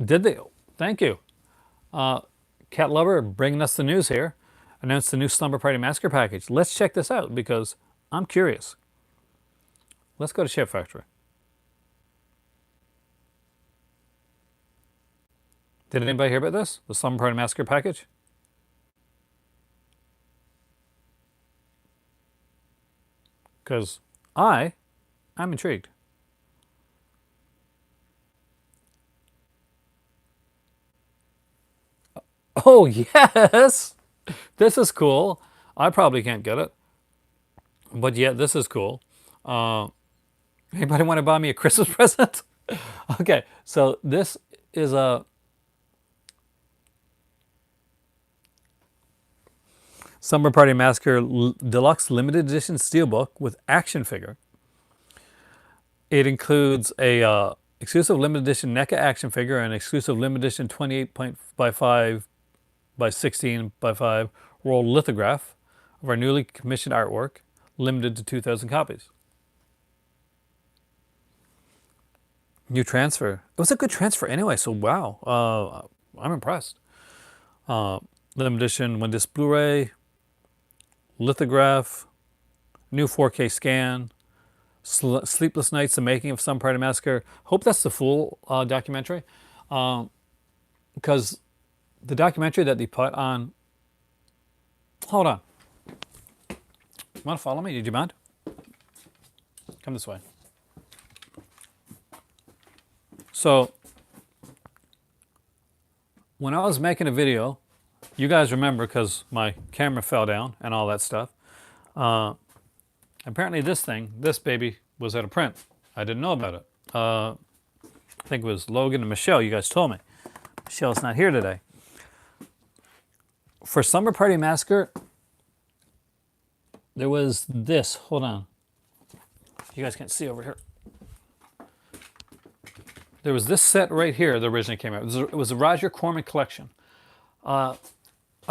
Did they? Thank you. Cat Lover bringing us the news here. Announced the new Slumber Party Massacre package. Let's check this out because I'm curious. Let's go to Chip Factory. Did anybody hear about this? The Slumber Party Massacre package? Because I'm intrigued. Oh, yes! This is cool. I probably can't get it. But yeah, this is cool. Anybody want to buy me a Christmas present? Okay, so this is a Summer Party Massacre Deluxe Limited Edition Steelbook with action figure. It includes a exclusive limited edition NECA action figure and exclusive limited edition 28 by 5 by 16 by 5 roll lithograph of our newly commissioned artwork, limited to 2,000 copies. New transfer. It was a good transfer anyway, so wow. I'm impressed. Limited edition 1-disc Blu-ray, lithograph, new 4K scan, Sleepless Nights, the making of Summer Party Massacre. Hope that's the full documentary. Because the documentary that they put on... Hold on. You want to follow me? Did you mind? Come this way. So, when I was making a video, you guys remember because my camera fell down and all that stuff. Apparently this baby was out of print. I didn't know about it. I think it was Logan and Michelle, you guys told me. Michelle's not here today. For Summer Party Massacre, there was this. Hold on. You guys can't see over here. There was this set right here that originally came out. It was a Roger Corman collection. I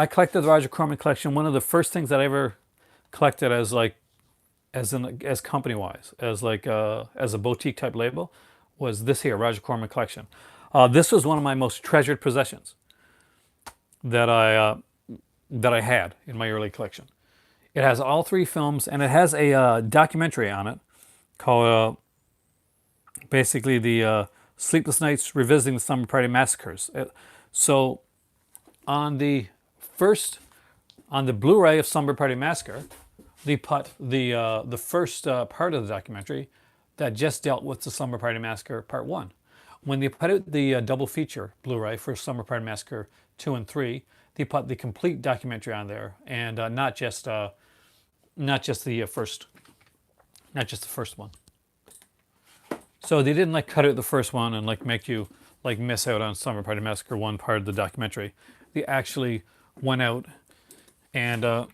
collected the Roger Corman collection. One of the first things that I ever collected as company wise, as a boutique type label, was this here, Roger Corman collection. This was one of my most treasured possessions that I had in my early collection. It has all 3 films, and it has a documentary on it called basically the Sleepless Nights Revisiting the Summer Party Massacres. So on the Blu-ray of Summer Party Massacre, they put the first part of the documentary that just dealt with the Summer Party Massacre Part 1. When they put out the double feature Blu-ray for Summer Party Massacre 2 and 3, they put the complete documentary on there, and not just the first one. So they didn't cut out the first one and make you miss out on Summer Party Massacre 1 part of the documentary. They actually went out and kind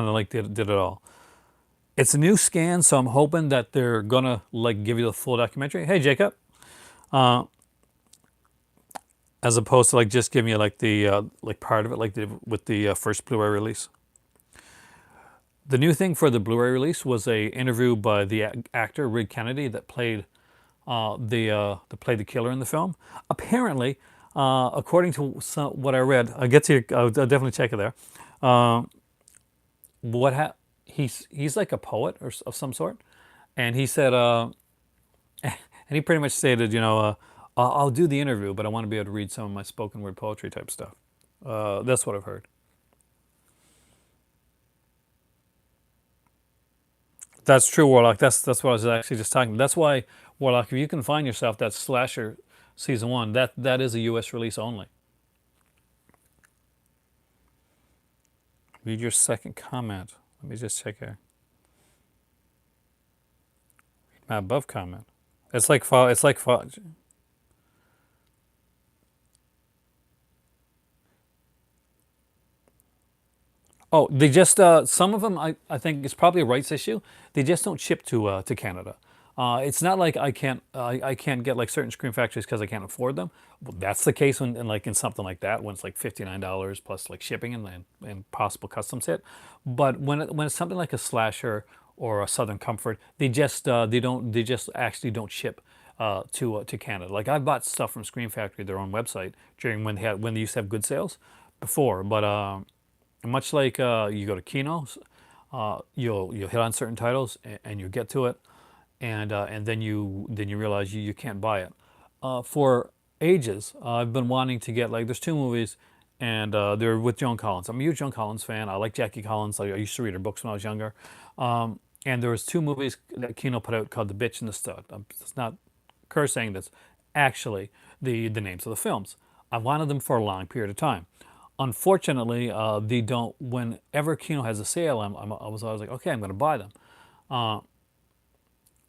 of did it all. It's a new scan, so I'm hoping that they're gonna give you the full documentary. Hey, Jacob. As opposed to just giving you the part of it, like they did with the first Blu-ray release. The new thing for the Blu-ray release was a interview by the actor Rig Kennedy that played the killer in the film. Apparently, according to what I read, I'll definitely check it there. He's like a poet of some sort, and he said, and he pretty much stated, I'll do the interview, but I want to be able to read some of my spoken word poetry type stuff. That's what I've heard. That's true, Warlock. That's what I was actually just talking about. That's why, Warlock, if you can find yourself that Slasher Season 1, that is a U.S. release only. Read your second comment. Let me just check here. Read my above comment. It's like oh, they just some of them I think it's probably a rights issue. They just don't ship to Canada. It's not like I can't get certain Scream Factories because I can't afford them. Well, that's the case when in something like that, when it's $59 plus shipping and possible customs hit. But when it's something like a Slasher or a Southern Comfort, they just actually don't ship to Canada. I've bought stuff from Scream Factory, their own website, during when they used to have good sales before. But much like you go to Kino, you'll hit on certain titles and you get to it, and then you realize you can't buy it. For ages, I've been wanting to get there's 2 movies, and they're with Joan Collins. I'm a huge Joan Collins fan. I like Jackie Collins. I used to read her books when I was younger. And there was 2 movies that Kino put out called The Bitch and the Stud. It's not cursing. That's actually the names of the films. I wanted them for a long period of time. Unfortunately, they don't. Whenever Kino has a sale, I was always like, okay, I'm going to buy them.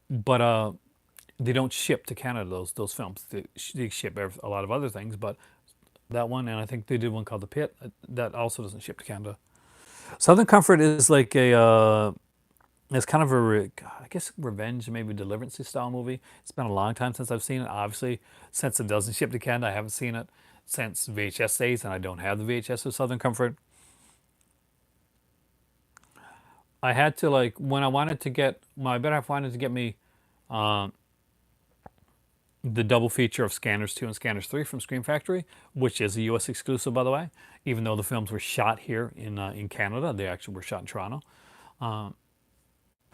But they don't ship to Canada. Those films they ship a lot of other things, but that one, and I think they did one called The Pit that also doesn't ship to Canada. Southern Comfort is like a it's kind of a I guess revenge, maybe deliverance style movie. It's been a long time since I've seen it. Obviously, since it doesn't ship to Canada, I haven't seen it since VHS days, and I don't have the VHS of Southern Comfort. I had to like when I wanted to get my better half wanted to get me the double feature of Scanners 2 and Scanners 3 from Scream Factory, which is a U.S. exclusive, by the way. Even though the films were shot here in Canada, they actually were shot in Toronto.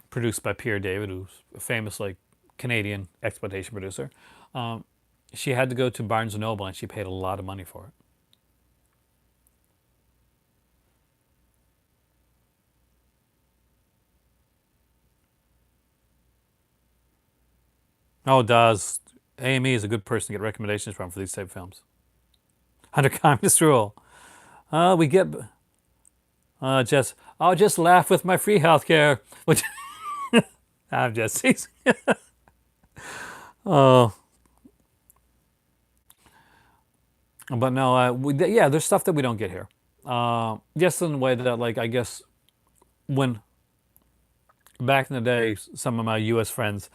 Produced by Pierre David, who's a famous like Canadian exploitation producer. Um, she had to go to Barnes and Noble, and she paid a lot of money for it. Oh, does AME is a good person to get recommendations from for these type of films. Under communist rule, we get just I'll just laugh with my free healthcare, which I'm just teasing. Oh, but no, yeah, there's stuff that we don't get here. Just in the way that, like, I guess when back in the day, some of my U.S. friends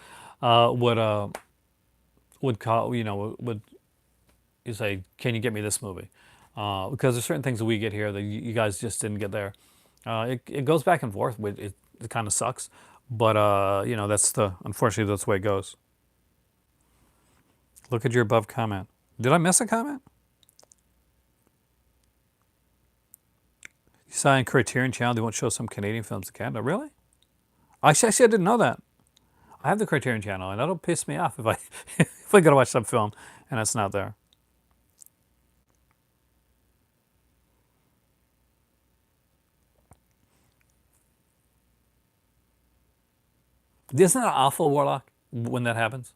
would call, would you say, "Can you get me this movie?" Because there's certain things that we get here that you guys just didn't get there. It goes back and forth. It kind of sucks, but that's the unfortunately that's the way it goes. Look at your above comment. Did I miss a comment? You saw in Criterion Channel they won't show some Canadian films in Canada. Really? Actually, I didn't know that. I have the Criterion Channel, and that'll piss me off if I if I gotta watch some film and it's not there. Isn't that awful, Warlock, when that happens?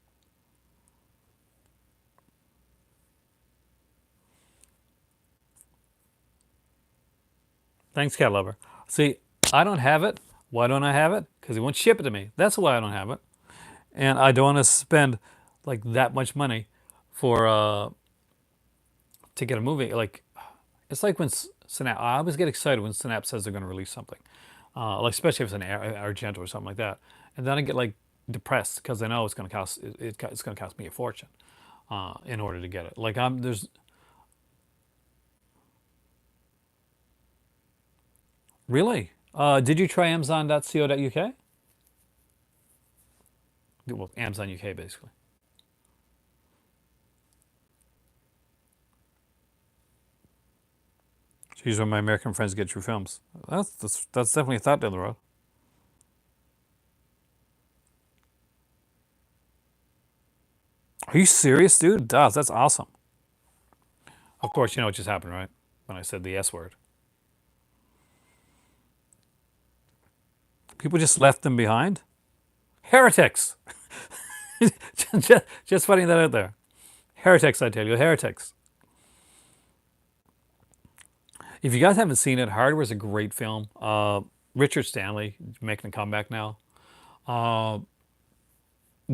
Thanks, Cat Lover. See, I don't have it. Why don't I have it? Because he won't ship it to me. That's why I don't have it. And I don't want to spend like that much money for to get a movie. Like it's like when Synapse. I always get excited when Synapse says they're going to release something, like especially if it's an Argento or something like that. And then I get like depressed because I know it's going to cost it's going to cost me a fortune in order to get it. Like there's really. Did you try Amazon.co.uk? Well, Amazon UK basically. She's where my American friends get your films. That's definitely a thought down the road. Are you serious, dude? That's awesome. Of course, you know what just happened, right? When I said the S word. People just left them behind? Heretics! just putting that out there. Heretics, I tell you, heretics. If you guys haven't seen it, Hardware's a great film. Richard Stanley making a comeback now. Uh,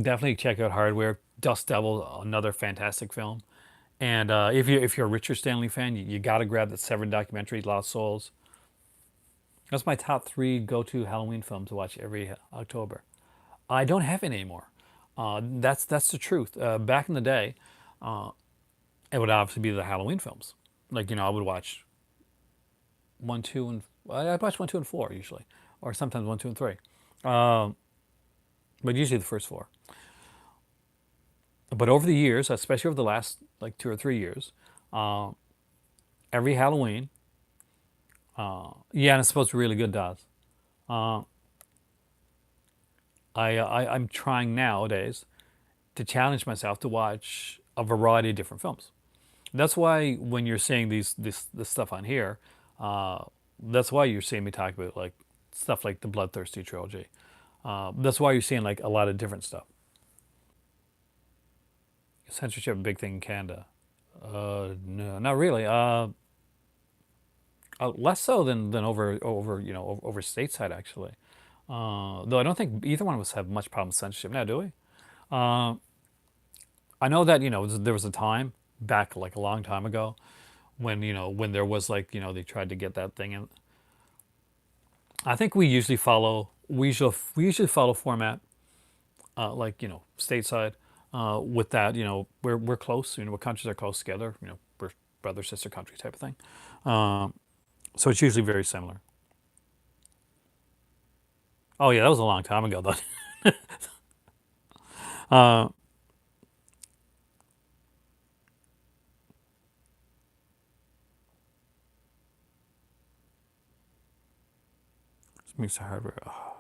Definitely check out Hardware. Dust Devil, another fantastic film. And if you're a Richard Stanley fan, you got to grab that Severed documentary, Lost Souls. That's my top three go-to Halloween film to watch every October. I don't have it anymore. That's the truth. Back in the day, it would obviously be the Halloween films. Like I would watch one, two, and I'd watch one, two, and four usually, or sometimes one, two, and three. Um, but usually the first four. But over the years, especially over the last like 2 or 3 years, uh, every Halloween, yeah, and it's supposed to be really good, does. Uh, I'm trying nowadays to challenge myself to watch a variety of different films. That's why when you're seeing this stuff on here, uh, that's why you're seeing me talk about like stuff like the Bloodthirsty trilogy. That's why you're seeing like a lot of different stuff. Censorship, a big thing in Canada. No, not really. Less so than over over stateside actually. Though I don't think either one of us have much problem with censorship now, do we? I know that there was a time back like a long time ago when when there was like they tried to get that thing in. I think we usually follow format like stateside with that we're close what countries are close together we're brother sister country type of thing. So it's usually very similar. Oh yeah, that was a long time ago though. uh, Mixed hardware. Oh.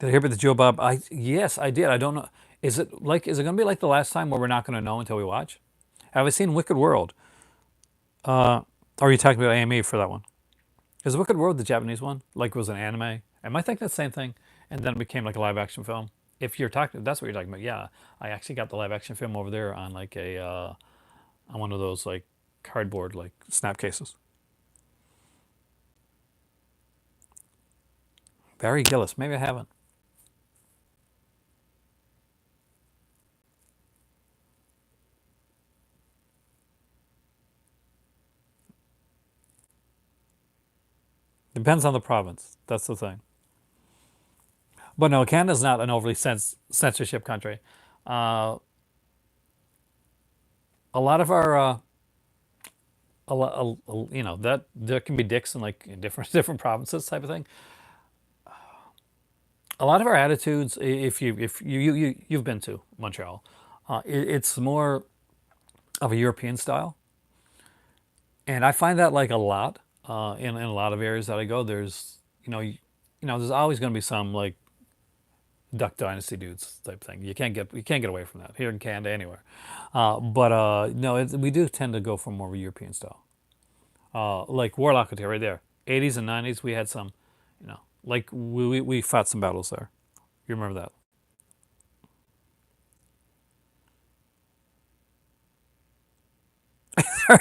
Did I hear about the Joe Bob? I Yes, I did. I don't know. Is it going to be like the last time where we're not going to know until we watch? Have I seen Wicked World? Or are you talking about AME for that one? Is Wicked World the Japanese one? Like it was an anime? Am I thinking the same thing? And then it became like a live action film. If you're talking, that's what you're talking about. Yeah, I actually got the live action film over there on like on one of those like cardboard like snap cases. Barry Gillis. Maybe I haven't. Depends on the province. That's the thing. But no, Canada's not an overly censorship country. Uh, a lot of our, that there can be dicks in like in different different provinces type of thing. A lot of our attitudes, if you've been to Montreal, it's more of a European style, and I find that like a lot in a lot of areas that I go. There's there's always going to be some like Duck Dynasty dudes type thing. You can't get away from that here in Canada anywhere. But no, we do tend to go for more of a European style. Like Warlock Hotel right there, 80s and 90s. We had some, like we fought some battles there. You remember that?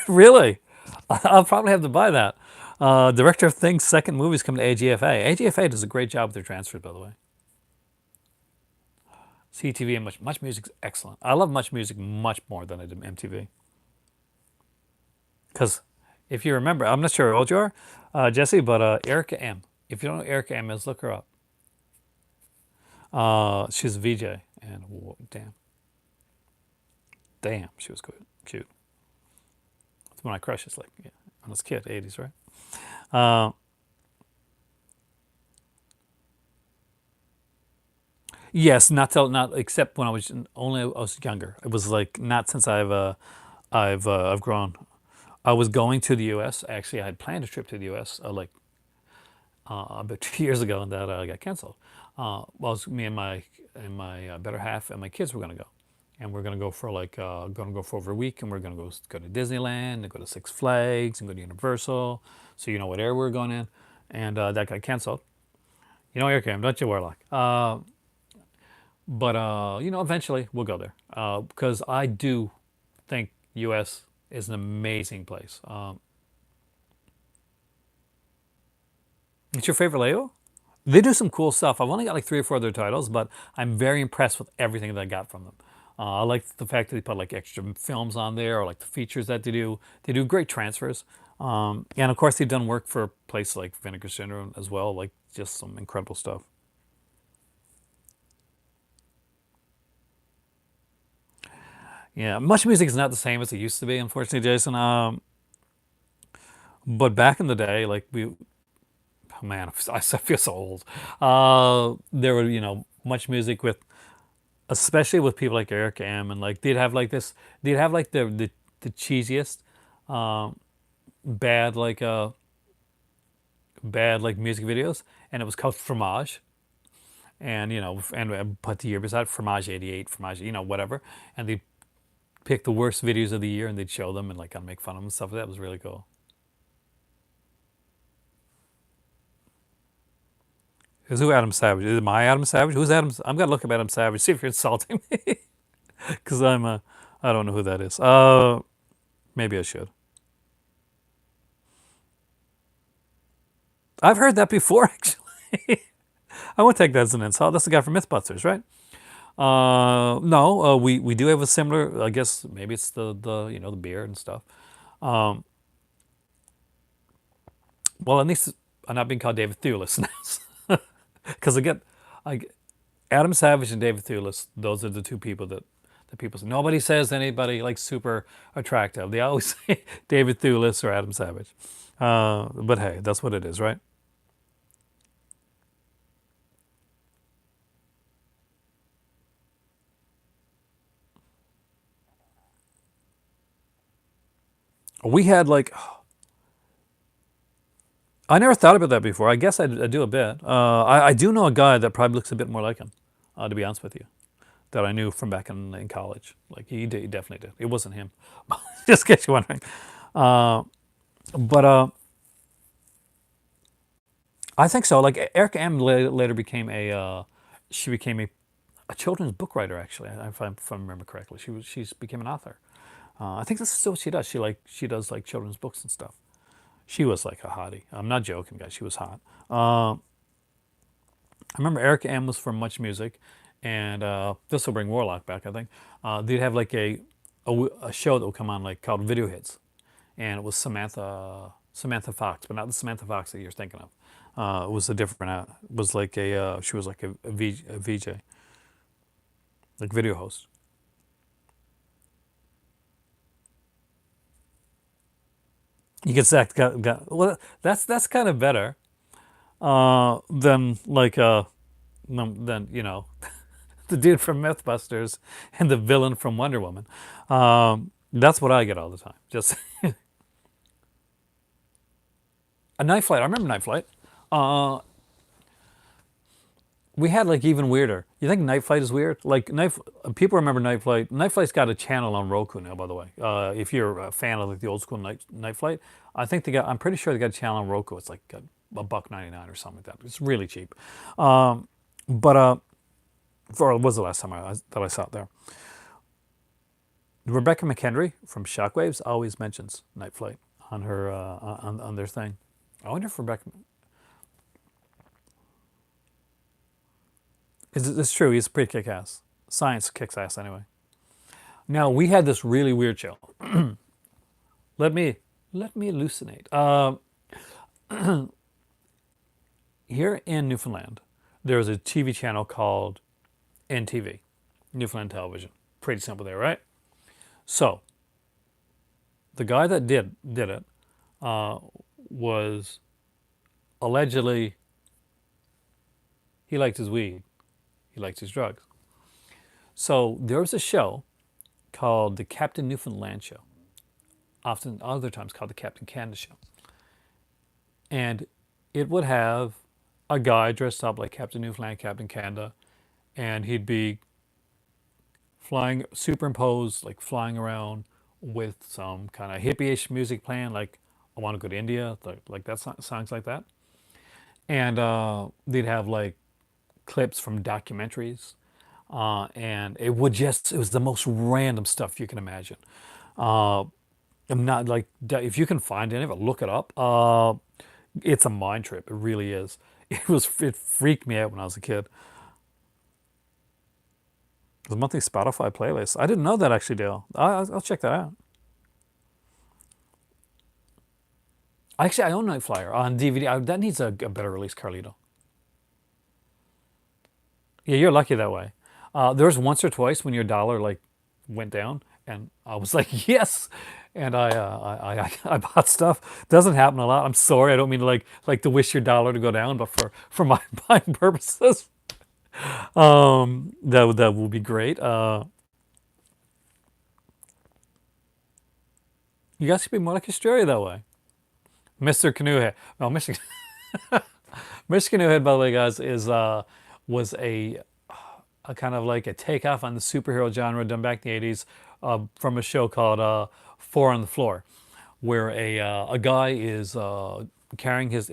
Really? I'll probably have to buy that. Director of Things' second movie's coming to AGFA. AGFA does a great job with their transfers, by the way. CTV and Much Music's excellent. I love Much Music much more than I did MTV. Because if you remember, I'm not sure how old you are, Jesse, but Erica M. If you don't know who Erica M is, look her up. She's a VJ, and damn, damn, she was good, cute. That's when I crushed. Like, yeah, when I was a kid, 80s, right? Uh, yes, not except when I was only I was younger. It was like not since I've grown. I was going to the U.S. Actually, I had planned a trip to the U.S. Like about 2 years ago, and that got canceled. Well, it was me and my better half and my kids were gonna go, and we're gonna go for like gonna go for over a week, and we're gonna go to Disneyland and go to Six Flags and go to Universal. So you know what area we're going in, and that got canceled. You know, Air Cam, don't you, Warlock? But eventually we'll go there because I do think U.S. is an amazing place. It's your favorite Lego? They do some cool stuff. I've only got like three or four other titles, but I'm very impressed with everything that I got from them. I like the fact that they put like extra films on there, or like the features that they do. They do great transfers, and of course they've done work for places like Vinegar Syndrome as well. Like just some incredible stuff. Yeah, Much Music is not the same as it used to be, unfortunately, Jason. But back in the day, like oh man, I feel so old. There were Much Music with especially with people like Eric M, and like they'd have like the cheesiest bad bad like music videos, and it was called Fromage, and put the year beside Fromage 88, Fromage, whatever, and they'd pick the worst videos of the year and they'd show them and like kind of make fun of them and stuff. That was really cool. Is who Adam Savage? Is it my Adam Savage? Who's Adam? I'm gonna look up Adam Savage. See if you're insulting me, because I don't know who that is. Maybe I should. I've heard that before, actually. I won't take that as an insult. That's the guy from MythBusters, right? No, we do have a similar. I guess maybe it's the you know the beer and stuff. Um, well, at least I'm not being called David Thewlis now, because I get Adam Savage and David Thewlis. Those are the two people that people say. Nobody says anybody like super attractive. They always say David Thewlis or Adam Savage. But hey, that's what it is, right? We had like I never thought about that before. I guess I do a bit. I do know a guy that probably looks a bit more like him, to be honest with you, that I knew from back in college. Like he definitely did. It wasn't him. Just in case you're wondering. Uh, but I think so. Like Erica M later became she became a children's book writer. Actually, if I remember correctly, she's became an author. I think that's still what she does. She does like children's books and stuff. She was like a hottie. I'm not joking, guys. She was hot. I remember Erica M was from Much Music, and this will bring Warlock back. I think they'd have like a show that would come on like called Video Hits, and it was Samantha Fox, but not the Samantha Fox that you're thinking of. It was a different. It was like she was like a VJ, like video host. You could say well, that's kind of better than like than you know the dude from MythBusters and the villain from Wonder Woman. That's what I get all the time. Just a Night Flight. I remember Night Flight. Uh, we had like even weirder. You think Night Flight is weird? Like people remember Night Flight. Night Flight's got a channel on Roku now, by the way. If you're a fan of like the old school Night Flight, I think they got. I'm pretty sure they got a channel on Roku. It's like a buck 99 or something like that. It's really cheap. But for was the last time that I saw it there. Rebecca McHenry from Shockwaves always mentions Night Flight on her on their thing. I wonder if Rebecca. It's true. He's pretty kick ass. Science kicks ass anyway. Now we had this really weird show. Let me let me hallucinate. Here in Newfoundland, there's a TV channel called NTV, Newfoundland Television. Pretty simple there, right? So the guy that did it uh, was allegedly he liked his weed, he liked his drugs. So there was a show called the Captain Newfoundland Show, often other times called the Captain Canada Show, and it would have a guy dressed up like Captain Newfoundland, Captain Canada, and he'd be flying superimposed, like flying around with some kind of hippie-ish music playing, like I want to go to India, like that songs like that. And they'd have like clips from documentaries, and it was the most random stuff you can imagine. Uh, I'm not like if you can find any of it, look it up. It's a mind trip. It really is. It freaked me out when I was a kid. The monthly Spotify playlist. I didn't know that actually, Dale. I'll check that out. Actually, I own Night Flyer on DVD. That needs a better release, Carlito. Yeah, you're lucky that way. There was once or twice when your dollar like went down, and I was like, yes, and I bought stuff. Doesn't happen a lot. I'm sorry. I don't mean to like to wish your dollar to go down, but for my buying purposes, that will be great. You guys could be more like Australia that way, Mr. Canoehead. No, Michigan. Michigan Canoehead, by the way, guys, is was a kind of like a takeoff on the superhero genre done back in the 80s from a show called Four on the Floor, where a guy is carrying his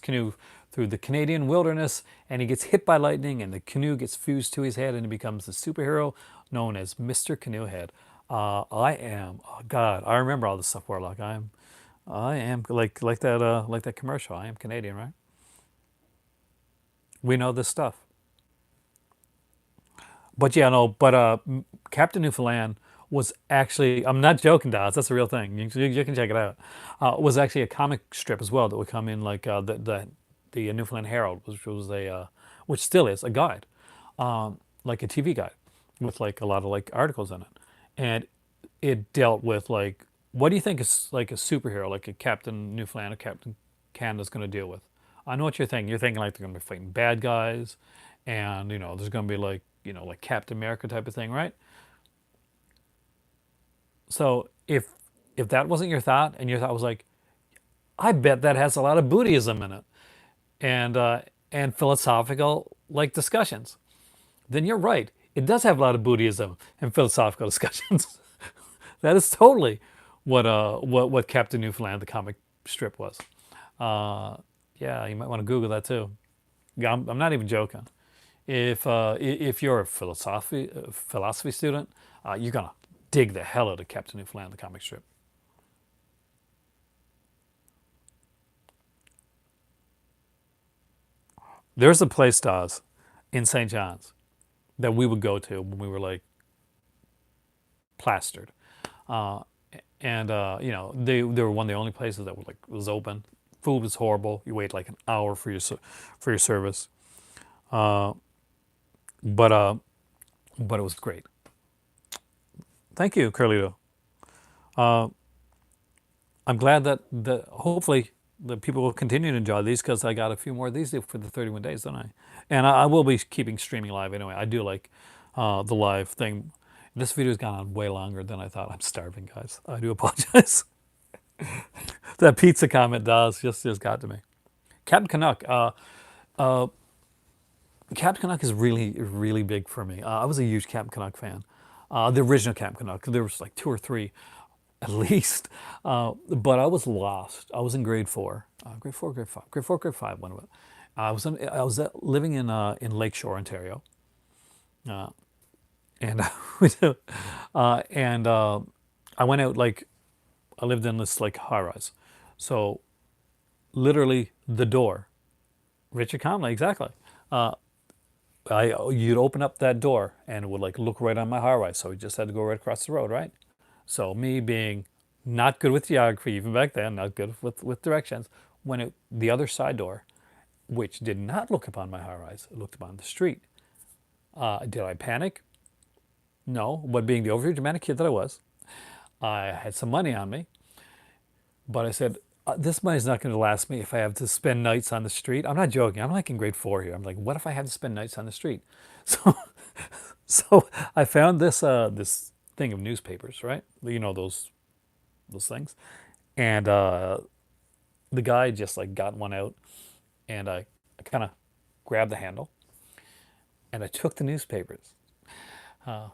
canoe through the Canadian wilderness, and he gets hit by lightning, and the canoe gets fused to his head, and he becomes the superhero known as Mr. Canoehead. I am, oh God, I remember all this stuff, Warlock. I am like that commercial. I am Canadian, right? We know this stuff. But yeah, no, but Captain Newfoundland was actually, I'm not joking, Daz, that's a real thing. You can check it out. Was actually a comic strip as well that would come in like the Newfoundland Herald, which was which still is a guide, like a TV guide with like a lot of like articles in it. And it dealt with like, what do you think is like a superhero, like a Captain Newfoundland or Captain Canada's going to deal with? I know what you're thinking. You're thinking like they're going to be fighting bad guys, and there's going to be like like Captain America type of thing, right? So if that wasn't your thought, and your thought was like, I bet that has a lot of Buddhism in it, and philosophical like discussions, then you're right. It does have a lot of Buddhism and philosophical discussions. That is totally what Captain Newfoundland the comic strip was. Uh, yeah, you might want to Google that too. Yeah, I'm not even joking. If you're a philosophy student, you're gonna dig the hell out of Captain Newfoundland the comic strip. There's a place, Dawes, in St. John's that we would go to when we were like plastered, uh, and they were one of the only places that were like was open. Food was horrible. You wait like an hour for for your service, uh, but uh, but it was great. Thank you, Carlito. Uh, I'm glad that hopefully the people will continue to enjoy these because I got a few more of these for the 31 days, don't I? And I will be keeping streaming live anyway. I do like the live thing. This video's gone on way longer than I thought. I'm starving, guys. I do apologize. That pizza comment does just got to me. Captain Canuck. Uh, Captain Canuck is really really big for me. I was a huge Captain Canuck fan. The original Captain Canuck. There was like two or three at least. But I was lost. I was in grade four, grade five, one of it. I was living in Lakeshore, Ontario, uh, and and I went out like I lived in this like high rise, so literally the door, Richard Conley, exactly. Uh, you'd open up that door and it would like look right on my high rise, so we just had to go right across the road, right? So me being not good with geography, even back then, not good with directions, went out the other side door, which did not look upon my high rise, it looked upon the street. Did I panic? No, but being the overly dramatic kid that I was, I had some money on me, but I said, this money's not going to last me if I have to spend nights on the street. I'm not joking. I'm like in grade four here. I'm like, what if I have to spend nights on the street? So, so I found this thing of newspapers, right? Those things, and the guy just like got one out, and I kind of grabbed the handle, and I took the newspapers.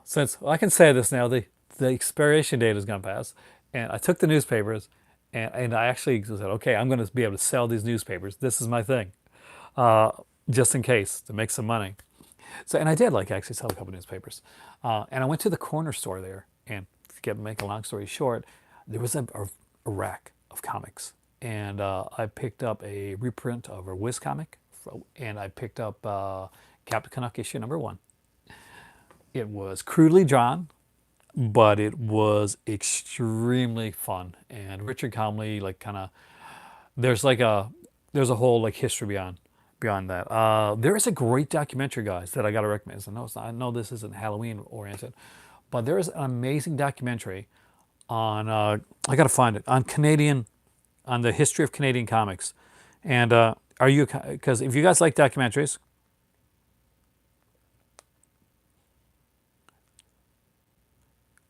Since I can say this now, the expiration date is going to pass, and I took the newspapers, and I actually said, okay, I'm going to be able to sell these newspapers. This is my thing, uh, just in case to make some money. So, and I did like actually sell a couple of newspapers, and I went to the corner store there, and to make a long story short, there was a rack of comics, and I picked up a reprint of a Whiz comic, and I picked up Captain Canuck issue number one. It was crudely drawn, but it was extremely fun. And Richard Comley, like, kind of, there's like there's a whole like history beyond that. There is a great documentary, guys, that I got to recommend. I know this isn't Halloween oriented, but there is an amazing documentary on. I got to find it on Canadian, on the history of Canadian comics. And are you? Because if you guys like documentaries,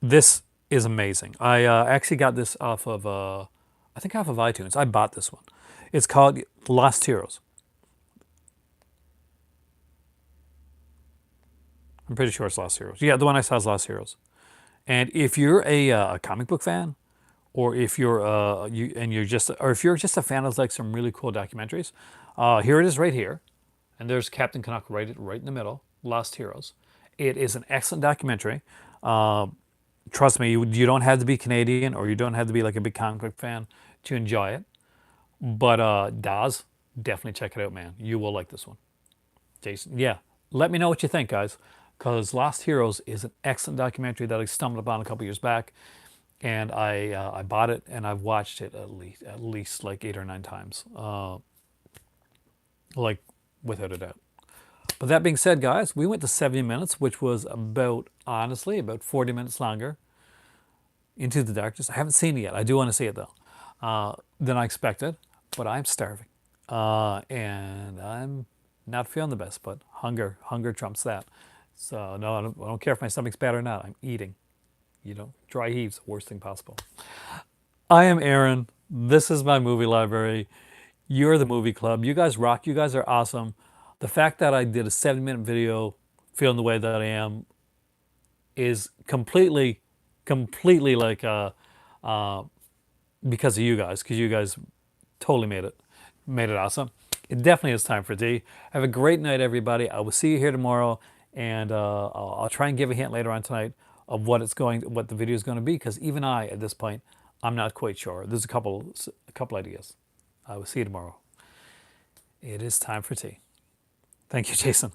this is amazing. I actually got this off of, I think off of iTunes. I bought this one. It's called Lost Heroes. I'm pretty sure it's Lost Heroes. Yeah, the one I saw is Lost Heroes. And if you're a comic book fan, or if you're or if you're just a fan of like some really cool documentaries, here it is right here, and there's Captain Canuck right in the middle, Lost Heroes. It is an excellent documentary. Uh, Trust me, you don't have to be Canadian or you don't have to be like a big comic book fan to enjoy it. But Daz, definitely check it out, man. You will like this one. Jason, yeah. Let me know what you think, guys. because Lost Heroes is an excellent documentary that I stumbled upon a couple years back, and I bought it and I've watched it at least like 8 or 9 times, like without a doubt. But that being said, guys, we went to 70 minutes, which was about, honestly, about 40 minutes longer into the darkness. I haven't seen it yet. I do want to see it though, than I expected, but I'm starving, and I'm not feeling the best. But hunger trumps that. So no, I don't care if my stomach's bad or not. I'm eating. You know, dry heaves, worst thing possible. I am Aaron. This is my movie library. You're the movie club. You guys rock. You guys are awesome. The fact that I did a 7-minute video feeling the way that I am is completely like because of you guys, because you guys totally made it awesome. It definitely is time for tea. Have a great night, everybody. I will see you here tomorrow, and I'll try and give a hint later on tonight of what the video is going to be, because even I, at this point, I'm not quite sure. There's a couple ideas. I will see you tomorrow. It is time for tea. Thank you, Jason.